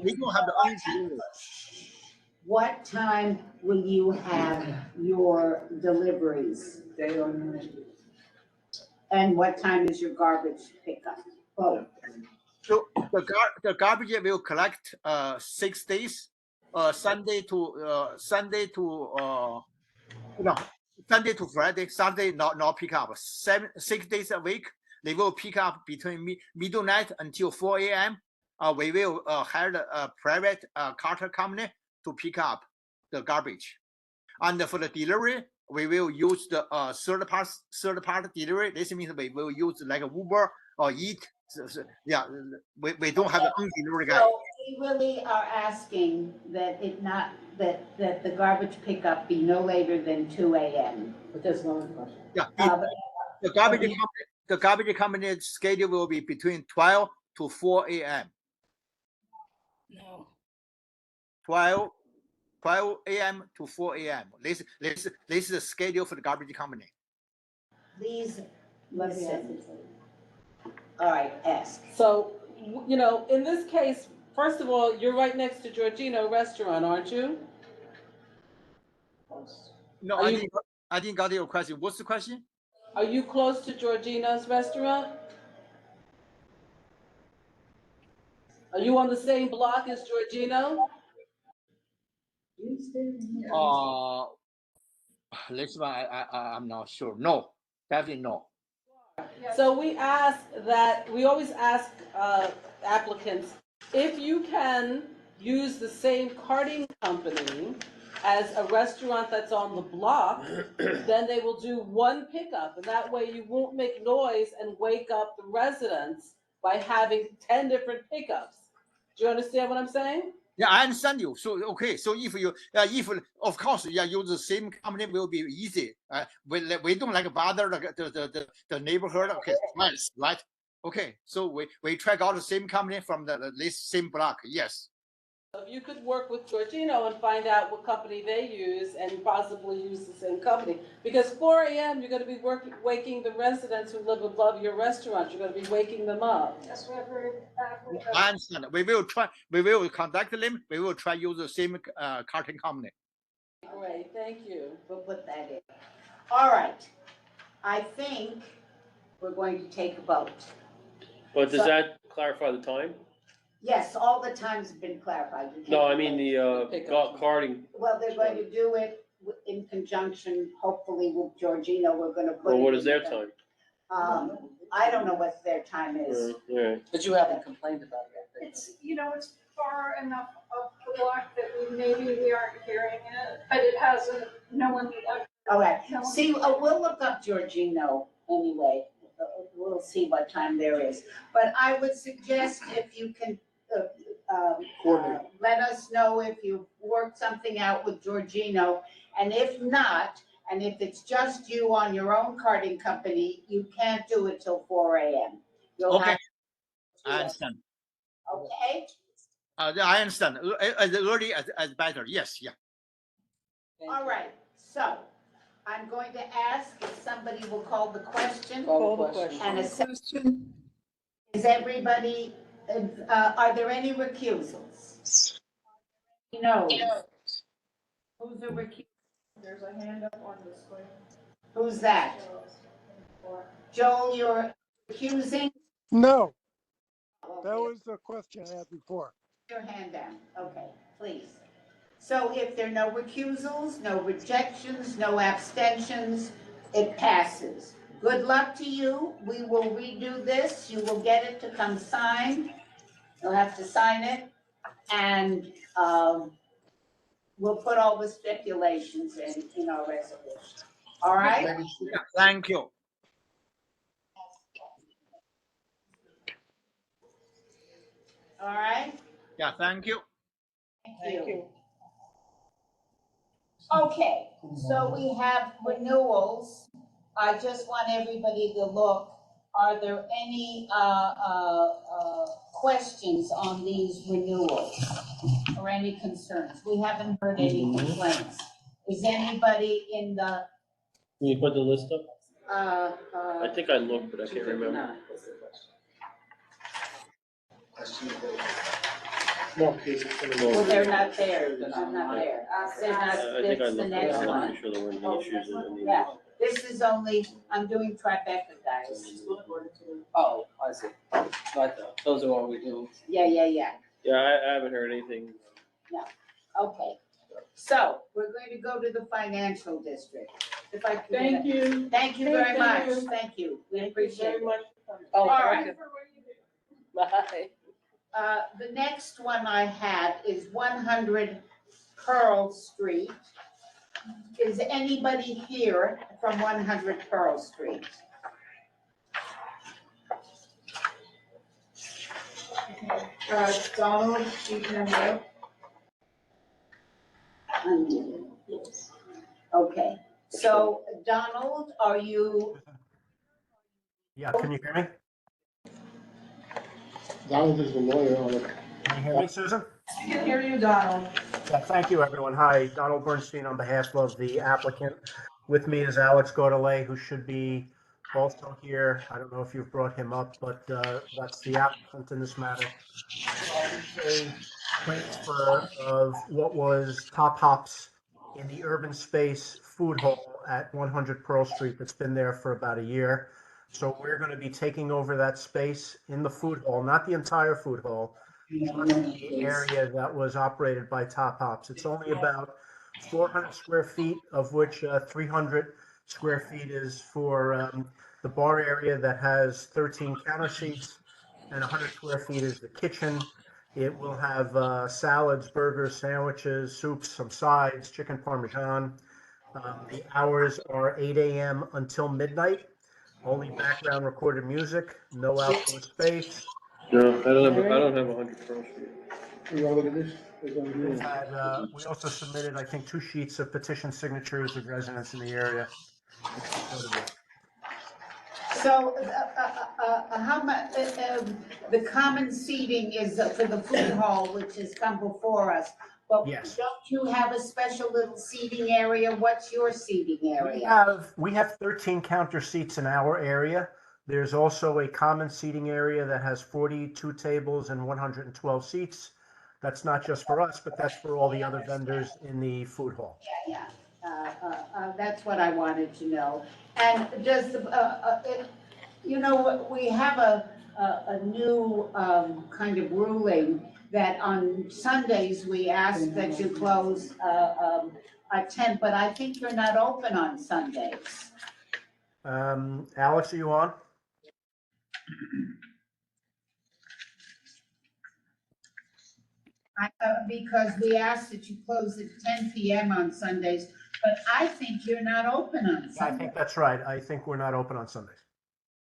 We don't have the own delivery.
What time will you have your deliveries?
Day or night?
And what time is your garbage pickup? Both.
So the garbage will collect 6 days, Sunday to Sunday to Friday. Saturday not pick up. 6 days a week. They will pick up between midnight until 4 a.m. We will hire a private carter company to pick up the garbage. And for the delivery, we will use the third party delivery. This means we will use like a Uber or Eat. Yeah, we don't have a own delivery guy.
So we really are asking that that the garbage pickup be no later than 2 a.m.
But that's not a question.
Yeah, the garbage company schedule will be between 12 to 4 a.m.
No.
12 a.m. to 4 a.m. This is the schedule for the garbage company.
Please listen. All right, ask.
So, you know, in this case, first of all, you're right next to Georgino Restaurant, aren't you?
No, I didn't got your question. What's the question?
Are you close to Georgino's Restaurant? Are you on the same block as Georgino?
This one I'm not sure. No, definitely no.
So we always ask applicants, if you can use the same carting company as a restaurant that's on the block, then they will do one pickup. And that way you won't make noise and wake up the residents by having 10 different pickups. Do you understand what I'm saying?
Yeah, I understand you. So okay, so if you if of course use the same company will be easy. We don't like bother the neighborhood. Okay, nice, right? Okay, so we track out the same company from this same block. Yes.
If you could work with Georgino and find out what company they use and possibly use the same company. Because 4 a.m. you're going to be waking the residents who live above your restaurant. You're going to be waking them up.
Yes, we have very
I understand. We will try. We will contact them. We will try use the same carting company.
Great, thank you.
We'll put that in. All right. I think we're going to take a vote.
But does that clarify the time?
Yes, all the times have been clarified. You
No,
can't-
I mean the carting.
Well, they're going to do it in conjunction, hopefully with Georgino. We're going to put.
Well, what
it
is
in
their
the-
time?
I don't know what their time is.
Right.
But you haven't complained about it.
It's, it's far enough up the block that maybe we aren't hearing it, but it hasn't, no one.
All right, see, we'll look up Georgino anyway. We'll see what time there is. But I would suggest if you can let us know if you've worked something out with Georgino. And if not, and if it's just you on your own carting company, you can't do it till 4 a.m. You'll
Okay,
have to-
I understand.
Okay?
I understand. As early as better. Yes, yeah.
All right, so I'm going to ask if somebody will call the question.
Call the question.
And a question. Is everybody, are there any recusals? No. Who's a recusal?
There's a hand up on the screen.
Who's that? Joel, you're accusing?
No, that was the question I had before.
Your hand down. Okay, please. So if there are no recusals, no rejections, no abstentions, it passes. Good luck to you. We will redo this. You will get it to come signed. You'll have to sign it. And we'll put all the stipulations in our resolution. All right?
Yeah, thank you.
All right?
Yeah, thank you.
Thank you. Okay, so we have renewals. I just want everybody to look. Are there any questions on these renewals or any concerns? We haven't heard any complaints. Is anybody in the,
Can you put the list up? I think I looked, but I can't remember.
Well, they're not there, they're not there. They're not,
I think I
it's the
looked, but
next
I'm not
one.
pretty sure there weren't any issues in any of
Yeah,
these.
this is only, I'm doing trifecta, guys.
Oh, I see. Like, those are all we do.
Yeah.
Yeah, I haven't heard anything.
No, okay. So we're going to go to the financial district. If I can get
Thank
it.
you.
Thank you very
Thank
much.
you.
Thank you. We
Thank you
appreciate
very
it.
much.
All
Oh,
right.
bye.
The next one I have is 100 Pearl Street. Is anybody here from 100 Pearl Street?
Donald, you can have
Okay, so Donald, are you,
Yeah, can you hear me?
Donald is the lawyer on it.
Can you hear me, Susan?
We can hear you, Donald.
Yeah, thank you, everyone. Hi, Donald Bernstein on behalf of the applicant. With me is Alex Gaudelet, who should be also here. I don't know if you've brought him up, but that's the applicant in this matter. He's a transfer of what was Top Hops in the urban space food hall at 100 Pearl Street that's been there for about a year. So we're going to be taking over that space in the food hall, not the entire food hall, the area that was operated by Top Hops. It's only about 400 square feet, of which 300 square feet is for the bar area that has 13 counter seats, and 100 square feet is the kitchen. It will have salads, burgers, sandwiches, soups, some sides, chicken parmesan. The hours are 8 a.m. until midnight. Only background recorded music, no outdoor space.
No, I don't have 100 Pearl Street.
You wanna look at this? It's on
We
Zoom.
we also submitted, I think, 2 sheets of petition signatures of residents in the area.
so, how much, the common seating is for the food hall, which has come before us. But
Yes.
don't you have a special little seating area? What's your seating area?
We have 13 counter seats in our area. There's also a common seating area that has 42 tables and 112 seats. That's not just for us, but that's for all the other vendors in the food hall.
Yeah. That's what I wanted to know. And does we have a new kind of ruling that on Sundays, we ask that you close at 10, but I think you're not open on Sundays.
Alex, are you on?
Because we asked that you close at 10 p.m. on Sundays, but I think you're not open on
I
Sundays.
think that's right. I think we're not open on Sundays.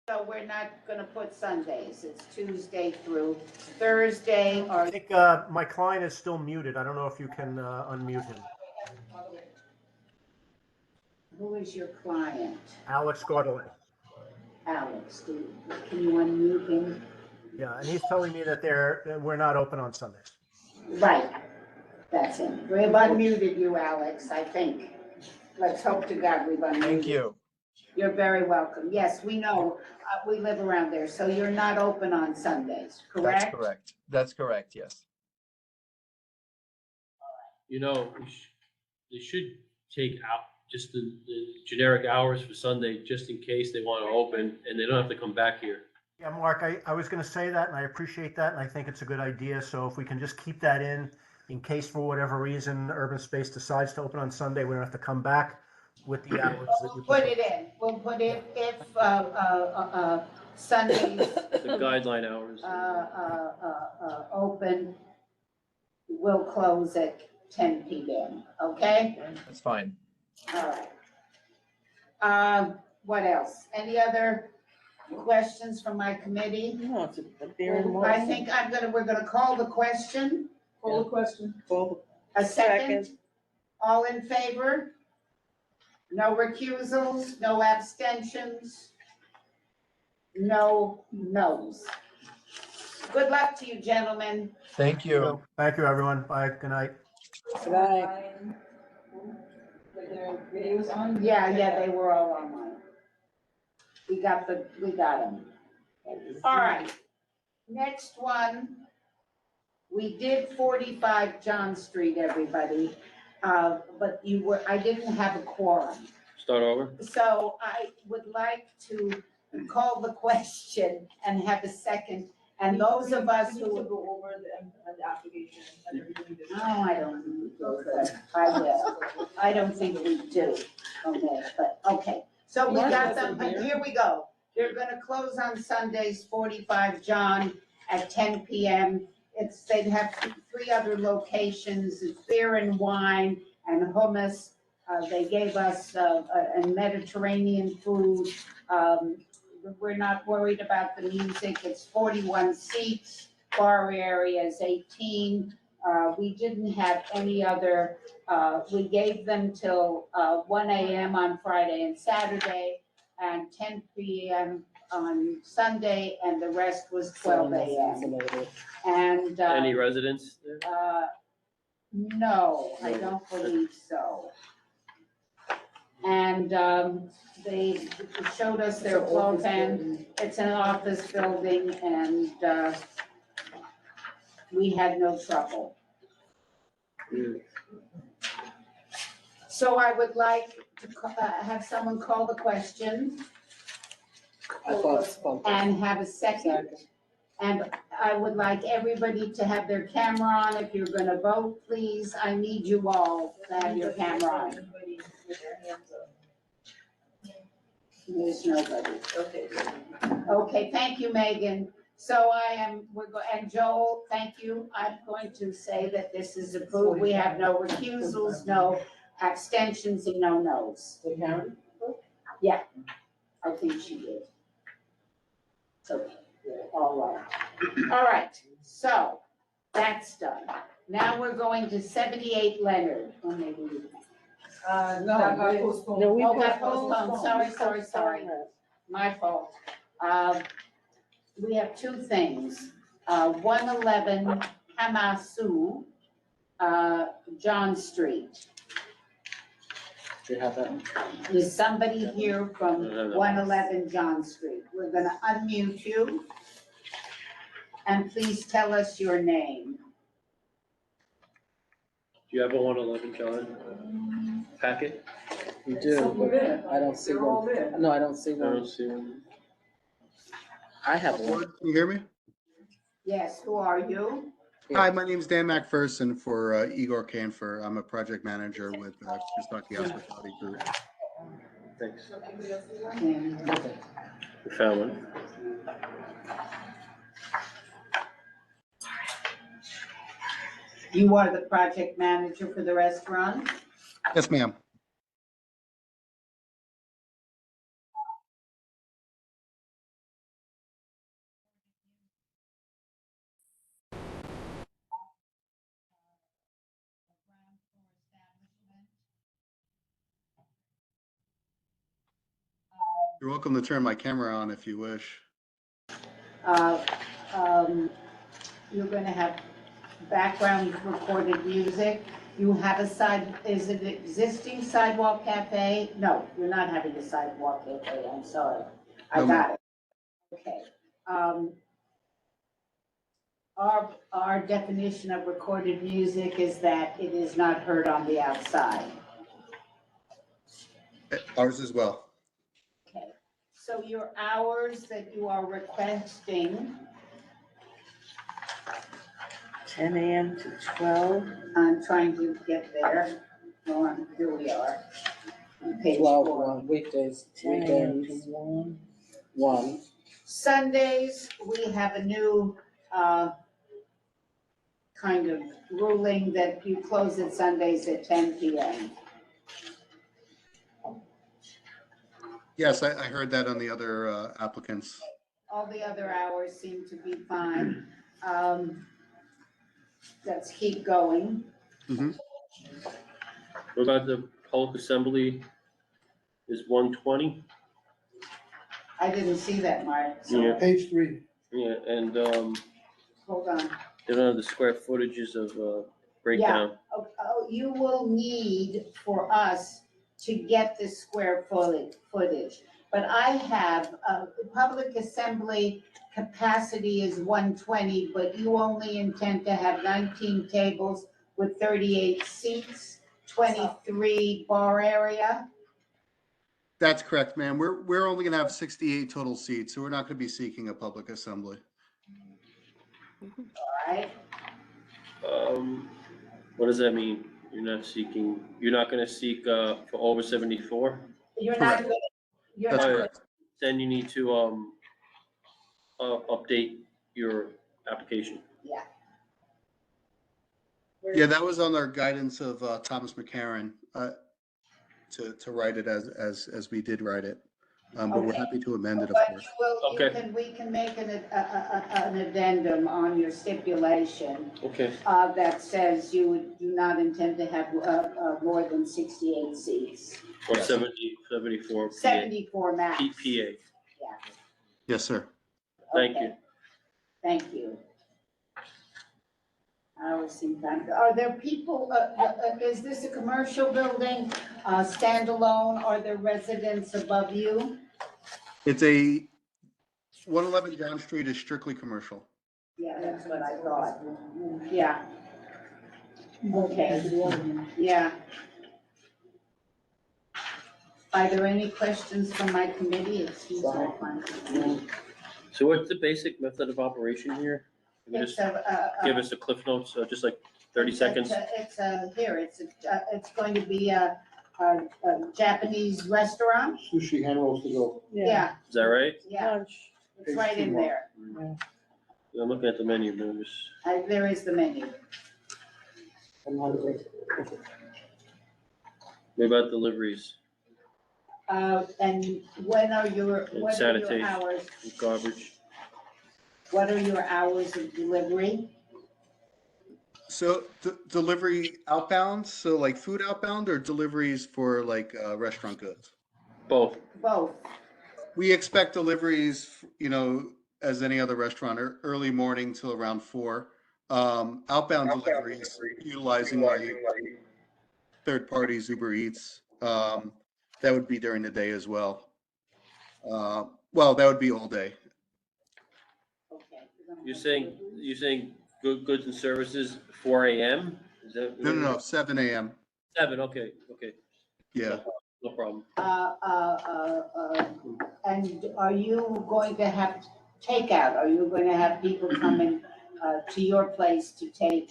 So we're not gonna put Sundays. It's Tuesday through Thursday or.
I think my client is still muted. I don't know if you can unmute him.
Who is your client?
Alex Gaudelet.
Alex, can you unmute him?
Yeah, and he's telling me that we're not open on Sundays.
Right, that's him. We've unmuted you, Alex, I think. Let's hope to God we've unmuted.
Thank you.
You're very welcome. Yes, we know, we live around there, so you're not open on Sundays, correct?
That's correct. That's correct, yes.
You know, they should take out just the generic hours for Sunday, just in case they want to open, and they don't have to come back here.
Yeah, Mark, I was going to say that, and I appreciate that, and I think it's a good idea. So if we can just keep that in case for whatever reason Urban Space decides to open on Sunday, we don't have to come back with the hours that you
We'll put it in. We'll put it if Sundays.
The guideline hours.
Open, we'll close at 10 p.m., okay?
That's fine.
All right. What else? Any other questions from my committee?
No, it's a beer and
I think we're gonna call the question.
Call the question.
A second? All in favor? No recusals, no abstentions? No no's. Good luck to you, gentlemen.
Thank you.
Thank you, everyone. Bye. Good night.
Good night.
Were there videos on?
Yeah, they were all online. We got them. All right, next one. We did 45 John Street, everybody, but I didn't have a quorum.
Start over.
So I would like to call the question and have a second. And those of us who.
Go over the application and everything.
Oh, I don't think we do, but I will. I don't think we do. Okay, but, okay. So we got them, and here we go. They're gonna close on Sundays, 45 John at 10 PM. They'd have three other locations. It's beer and wine and hummus. They gave us, a Mediterranean food. We're not worried about the music. It's 41 seats. Bar area is 18. We didn't have any other, we gave them till 1 AM on Friday and Saturday and 10 PM on Sunday, and the rest was 12 AM. And,
Any residents there?
no, I don't believe so. And, they showed us their floor plan. It's an office building, and, we had no trouble. So I would like to have someone call the question and have a second. And I would like everybody to have their camera on. If you're gonna vote, please, I need you all to have your camera on. There's nobody. Okay, thank you, Megan. So and Joel, thank you. I'm going to say that this is approved. We have no recusals, no abstentions, and no no's. Yeah, I think she did. So, all right, so that's done. Now we're going to 78 Leonard. Or maybe we can.
No, that got postponed. No, we
got postponed. Sorry. My fault. We have two things. 111 Hamasu, John Street.
Do you have that?
Is somebody here from 111 John Street? We're gonna unmute you. And please tell us your name.
Do you have a 111 John packet?
We do, but I don't see one. No, I don't see
I
one.
don't see one.
I have one.
Can you hear me?
Yes, who are you?
Hi, my name is Dan McPherson for Igor Canfer. I'm a project manager with Kostaki Hospitality Group.
Thanks. We found one.
You are the project manager for the restaurant?
Yes, ma'am. You're welcome to turn my camera on if you wish.
You're gonna have background recorded music. You have is it existing sidewalk cafe? No, you're not having a sidewalk cafe, I'm sorry. I
No,
got it. Okay. Our definition of recorded music is that it is not heard on the outside.
Ours as well.
Okay, so your hours that you are requesting.
10 AM to 12.
I'm trying to get there. Hold on, here we are. On page
12
4.
on weekdays,
10 AM to
weekends,
1.
1.
Sundays, we have a new kind of ruling that you close at Sundays at 10 PM.
Yes, I heard that on the other applicants.
All the other hours seem to be fine. Let's keep going.
Mhm.
What about the public assembly is 120?
I didn't see that, Mark. So,
Yeah.
Page 3.
Yeah, and
hold on.
they don't have the square footages of breakdown.
Oh, you will need for us to get the square footage. but I have, public assembly capacity is 120, but you only intend to have 19 tables with 38 seats, 23 bar area.
That's correct, ma'am. We're only gonna have 68 total seats, so we're not gonna be seeking a public assembly.
All right,
What does that mean? You're not gonna seek, for over 74?
you're not
Correct.
gonna, you're
That's
not,
correct.
Then you need to, update your application.
yeah.
Yeah, that was on our guidance of Thomas McCarron, to write it as we did write it. But we're
Okay.
happy to amend it, of
But
course.
Okay.
we can make an addendum on your stipulation,
Okay,
that says you do not intend to have, more than 68 seats,
or 74 PA.
74 max.
PA.
Yeah,
Yes, sir.
Thank you.
okay. Thank you. I always seem kind, are there people, is this a commercial building, standalone, are there residents above you?
It's a 111 John Street is strictly commercial.
Yeah, that's what I thought, yeah. Okay, yeah. Are there any questions from my committee? Excuse me.
So what's the basic method of operation here? You can
It's
just give
a,
us a cliff notes, just like 30 seconds.
it's going to be a Japanese restaurant,
Sushi hand rolls to go.
yeah,
Is that right?
yeah,
Lunch.
it's right in there.
I'm looking at the menu, but I'm just,
There is the menu.
what about deliveries
And when are your,
and
what are your
sanitation
hours,
and garbage?
what are your hours of delivery?
So delivery outbound, so like food outbound or deliveries for like restaurant goods?
Both.
Both,
We expect deliveries, as any other restaurant, early morning till around 4. Outbound deliveries utilizing like third parties, Uber Eats. That would be during the day as well. Well, that would be all day.
okay.
You're saying goods and services 4 AM? Is that?
No, 7 a.m.
7, okay.
Yeah.
No problem.
And are you going to have takeout? Are you going to have people coming to your place to take,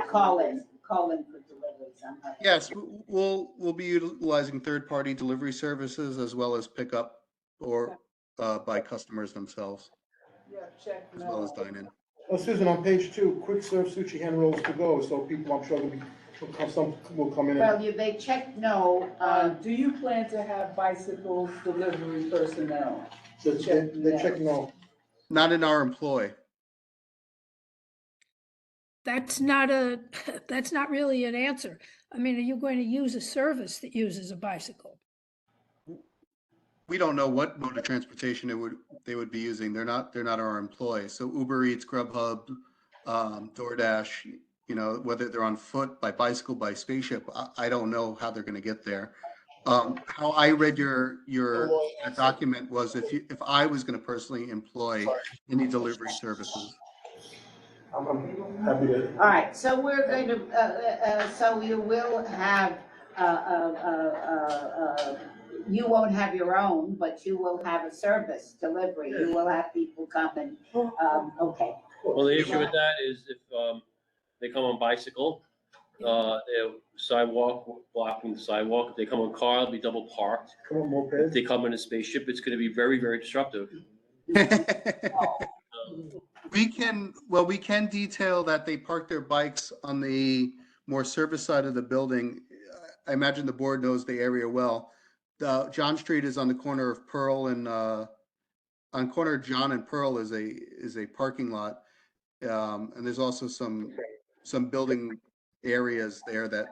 call in for deliveries?
Yes, we'll be utilizing third-party delivery services as well as pickup or by customers themselves,
Yeah, check.
as well as dine-in.
Oh, Susan, on page 2, quick serve sushi hand rolls to go, so people, I'm sure, some will come in.
Well, they checked no,
Do you plan to have bicycle delivery personnel?
They check no.
Not in our employ.
That's not really an answer. I mean, are you going to use a service that uses a bicycle?
We don't know what mode of transportation they would be using. They're not our employees. So Uber Eats, Grubhub, DoorDash, whether they're on foot, by bicycle, by spaceship, I don't know how they're going to get there. How I read your document was if I was going to personally employ any delivery services.
I'm happy to.
all right, so we're going to, so you will have, you won't have your own, but you will have a service delivery. You will have people come and, okay.
Well, the issue with that is if they come on bicycle, they'll sidewalk, blocking the sidewalk. If they come on car, it'll be double parked.
Come on, moped.
If they come in a spaceship, it's gonna be very, very disruptive.
We can detail that they park their bikes on the more service side of the building. I imagine the board knows the area well. John Street is on the corner of Pearl and on corner of John and Pearl is a parking lot. And there's also some building areas there that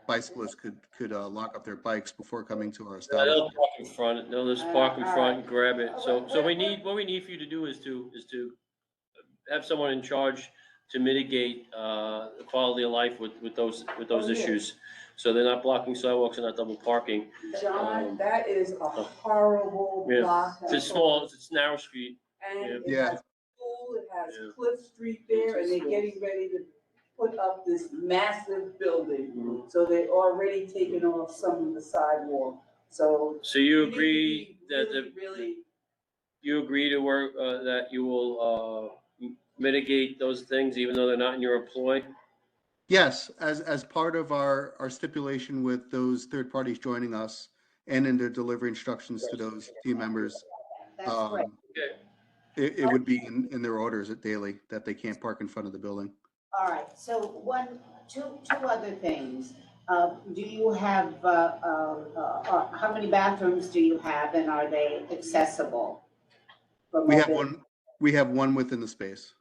bicyclists could lock up their bikes before coming to our
They'll
establishment.
park in front, they'll just park in front and grab it. So what we need for you to do is to have someone in charge to mitigate, the quality of life with those issues. So they're not blocking sidewalks and not double parking.
John, that is a horrible
Yeah,
block.
it's small, it's narrow street.
And it
Yeah.
has school, it has
Yeah.
Cliff Street there, and they're getting ready to put up this massive building. So they're already taking off some of the sidewalk, so.
So you
we need to
agree
be
that
really, Really,
you agree to work, that you will, mitigate those things even though they're not in your employ?
Yes, as part of our stipulation with those third parties joining us and in their delivery instructions to those team members,
That's great.
Okay.
it would be in their orders at daily that they can't park in front of the building.
All right, so two other things. Do you have, how many bathrooms do you have and are they accessible? for
We have
mobility?
we have one within the space.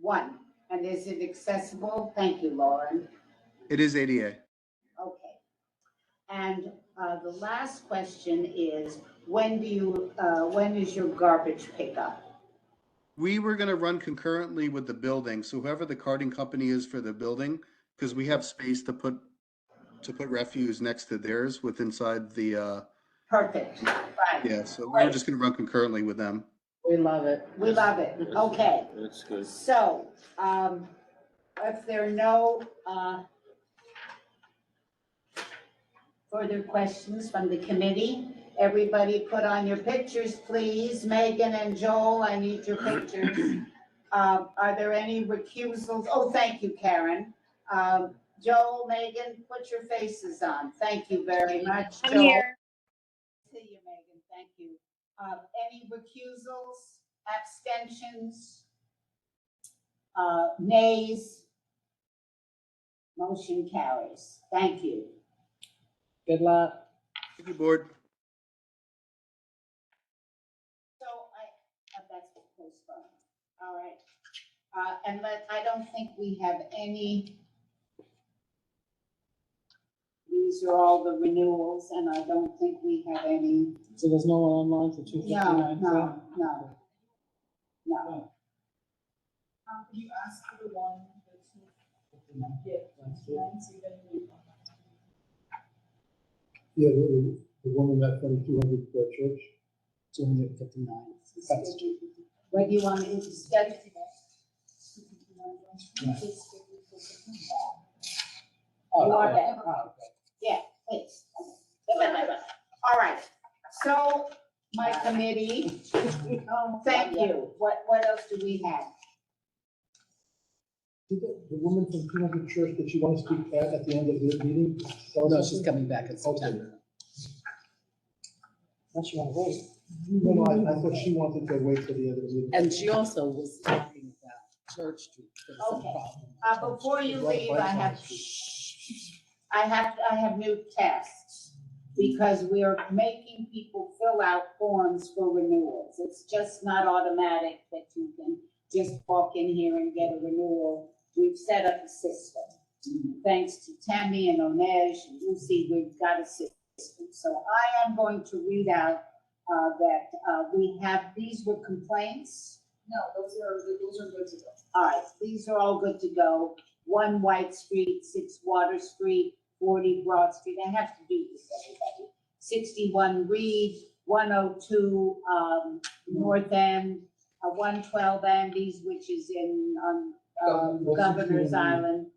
One, and is it accessible? Thank you, Lauren.
It is ADA.
Okay. And the last question is, when is your garbage pickup?
We were gonna run concurrently with the building, so whoever the carting company is for the building, because we have space to put refuse next to theirs with inside the,
Perfect, right.
yeah, so we were just gonna run concurrently with them.
We love it.
We love it, okay.
That's good.
So, if there are no further questions from the committee, everybody put on your pictures, please. Megan and Joel, I need your pictures. Are there any recusals? Oh, thank you, Karen. Joel, Megan, put your faces on. Thank you very much.
I'm
Joel.
here.
See you, Megan, thank you. Any recusals, abstentions? Nays? Motion carries. Thank you.
Good luck.
Thank you, board.
So that's postponed. All right. And I don't think we have any. These are all the renewals and I don't think we have any.
So there's no one online for 259?
No.
You asked for the one that's.
Yeah, the woman that from 200 church.
259.
Where do you want me to schedule?
Oh,
You are
okay.
there.
Oh, okay.
Yeah, please. All right, so my committee, thank you. What else do we have?
The woman from 200 church, did she want to speak at the end of the meeting?
No, she's coming back in September. Unless you want to wait.
No, I thought she wanted to wait till the end of the meeting.
And she also was talking about Church Street. There was some
Okay.
problem.
Before you leave, I have new tests because we are making people fill out forms for renewals. It's just not automatic that you can just walk in here and get a renewal. We've set up a system. Thanks to Tammy and Onej and Lucy, we've got a system. So I am going to read out that we have, these were complaints.
No, those are good to go.
All right, these are all good to go. 1 White Street, 6 Water Street, 40 Broad Street. I have to do this, everybody. 61 Reed, 102 North End, 112 Andes, which is on Governor's Island.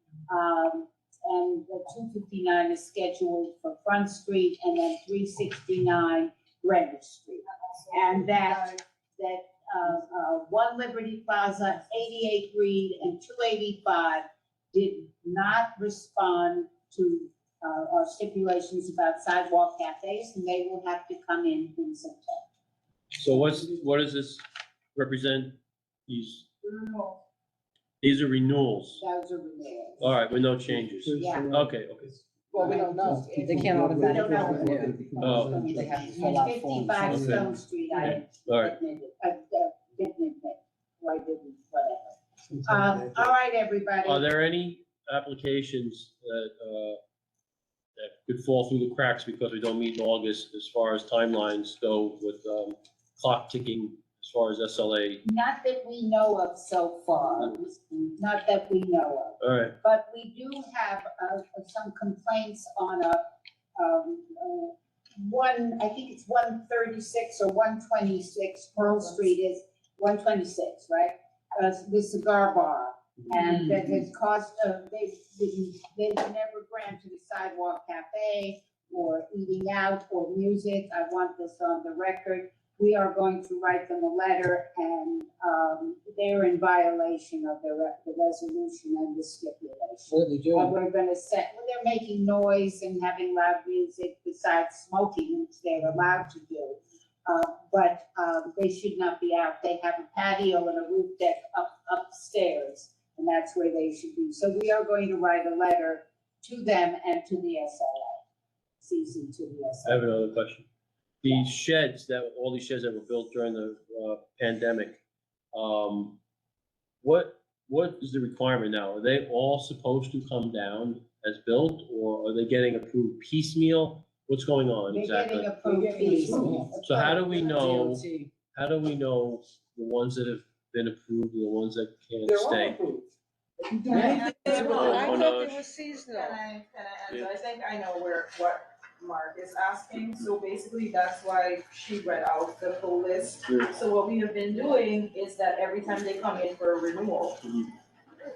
And the 259 is scheduled for Front Street and then 369 Greenwich Street. And that 1 Liberty Plaza, 88 Reed, and 285 did not respond to our stipulations about sidewalk cafes, and they will have to come in September.
So what does this represent? These are renewals.
Those are renewals.
All right, with no changes.
Yeah.
Okay.
Well, we don't know. They can't automatically renew.
Oh.
They have to fill out
And
forms.
55
Okay.
Stone Street, I
All right.
admitted, I didn't, whatever. All right, everybody.
Are there any applications that could fall through the cracks because we don't meet in August as far as timelines go with clock ticking as as far as SLA?
Not that we know of so far, not that we know of.
All right,
But we do have some complaints on one, I think it's 136 or 126 Pearl Street is 126, right? The cigar bar. And that has caused, they've never granted a sidewalk cafe or eating out or music. I want this on the record. We are going to write them a letter, and they're in violation of the resolution and the stipulation.
What are they doing?
And we're gonna set, well, they're making noise and having loud music besides smoking, which they're allowed to do. But they should not be out. They have a patio and a roof deck upstairs, and that's where they should be. So we are going to write a letter to them and to the SLA, CC to the
I have
SLA.
another question. These sheds all these sheds that were built during the pandemic, what is the requirement now? Are they all supposed to come down as built, or are they getting approved piecemeal? What's going on
They're
exactly?
getting approved fees.
So how do we know,
DOT.
how do we know the ones that have been approved and the ones that can't
They're all
stay?
approved.
I
Oh,
thought
no.
they were seasonal.
Can I
Yeah.
answer? I think I know what Mark is asking. So basically, that's why she read out the full list.
Yeah.
So what we have been doing is that every time they come in for a renewal,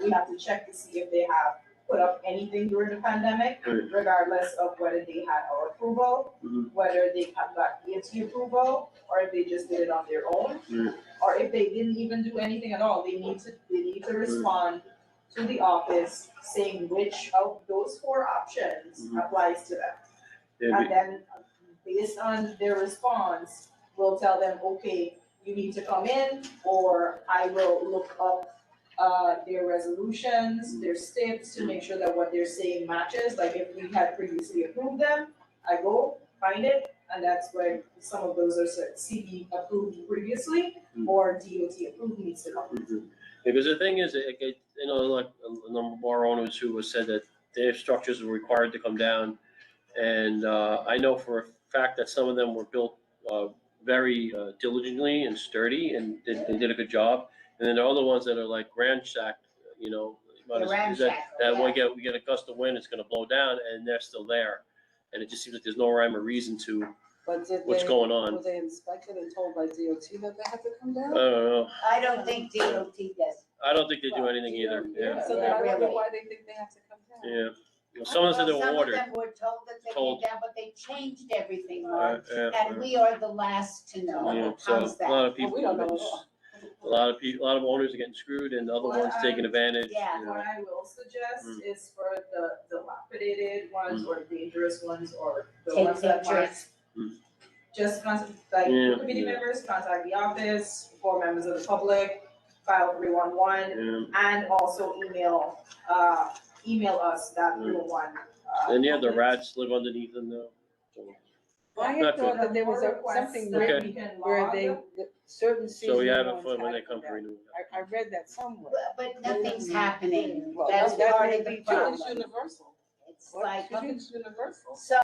we have to check to see if they have put up anything during the pandemic,
Right.
regardless of whether they had our approval,
Mhm.
whether they have got DOT approval, or if they just did it on their own,
Yeah.
or if they didn't even do anything at all. They need to respond to the office saying which of those four options
Mhm.
applies to them.
Yeah,
And then, based on their response, we'll tell them, okay, you need to come in, or I will look up their resolutions, their steps, to make sure that what they're saying matches. Like if we had previously approved them, I go find it, and that's where some of those are CD approved previously, or DOT approved needs to come.
Mhm. Because the thing is, like a number of our owners who have said that their structures were required to come down. And I know for a fact that some of them were built very diligently and sturdy, and they did a good job. And then there are other ones that are like ransacked,
They're ramshackle,
that
yeah.
we get a gust of wind, it's gonna blow down, and they're still there. And it just seems like there's no rhyme or reason to
But did
what's
they,
going on.
were they inspected and told by DOT that they have to come
I
down?
don't know.
I don't think DOT does.
I don't think they do anything either. Yeah.
So
Yeah,
then I wonder
really.
why they think they have to come down.
Yeah. Well, some of them said they
Well,
were
some of
ordered.
them were told that they came
Told.
down, but they changed everything, Mark,
Yeah,
and we are the last to know.
Yeah, so
How's
a lot of
that?
people,
we don't know at all.
a lot of owners are getting screwed, and other ones taking advantage.
Yeah.
you know.
What I will suggest
Mm.
is for the dilapidated ones, or the dangerous ones, or the
Take
ones that might,
pictures.
just contact, like,
Yeah,
committee
yeah.
members, contact the office, for members of the public, file 311,
Yeah.
and also email us that 311.
And yeah, the rats live underneath them though. So-
I
Not
had thought
good.
that there was
More requests
something
that
Okay.
we can
where
log.
they, that certain
So we
seasonal
have it
ones
for when
had
they
to
come
come
for
down.
renewal.
I read that somewhere.
But nothing's happening.
Well,
That's
that
part
may
of the
be true.
problem.
It's universal.
It's
What?
like,
Nothing's universal.
so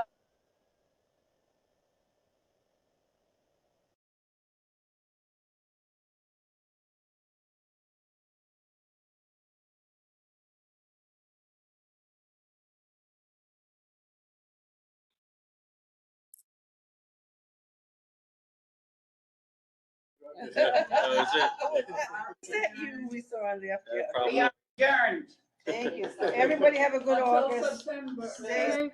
That was it.
Is that you we saw on the up
Yeah,
there?
probably.
we are adjourned.
Thank you. Everybody have a good
Until
August.
September.
Stay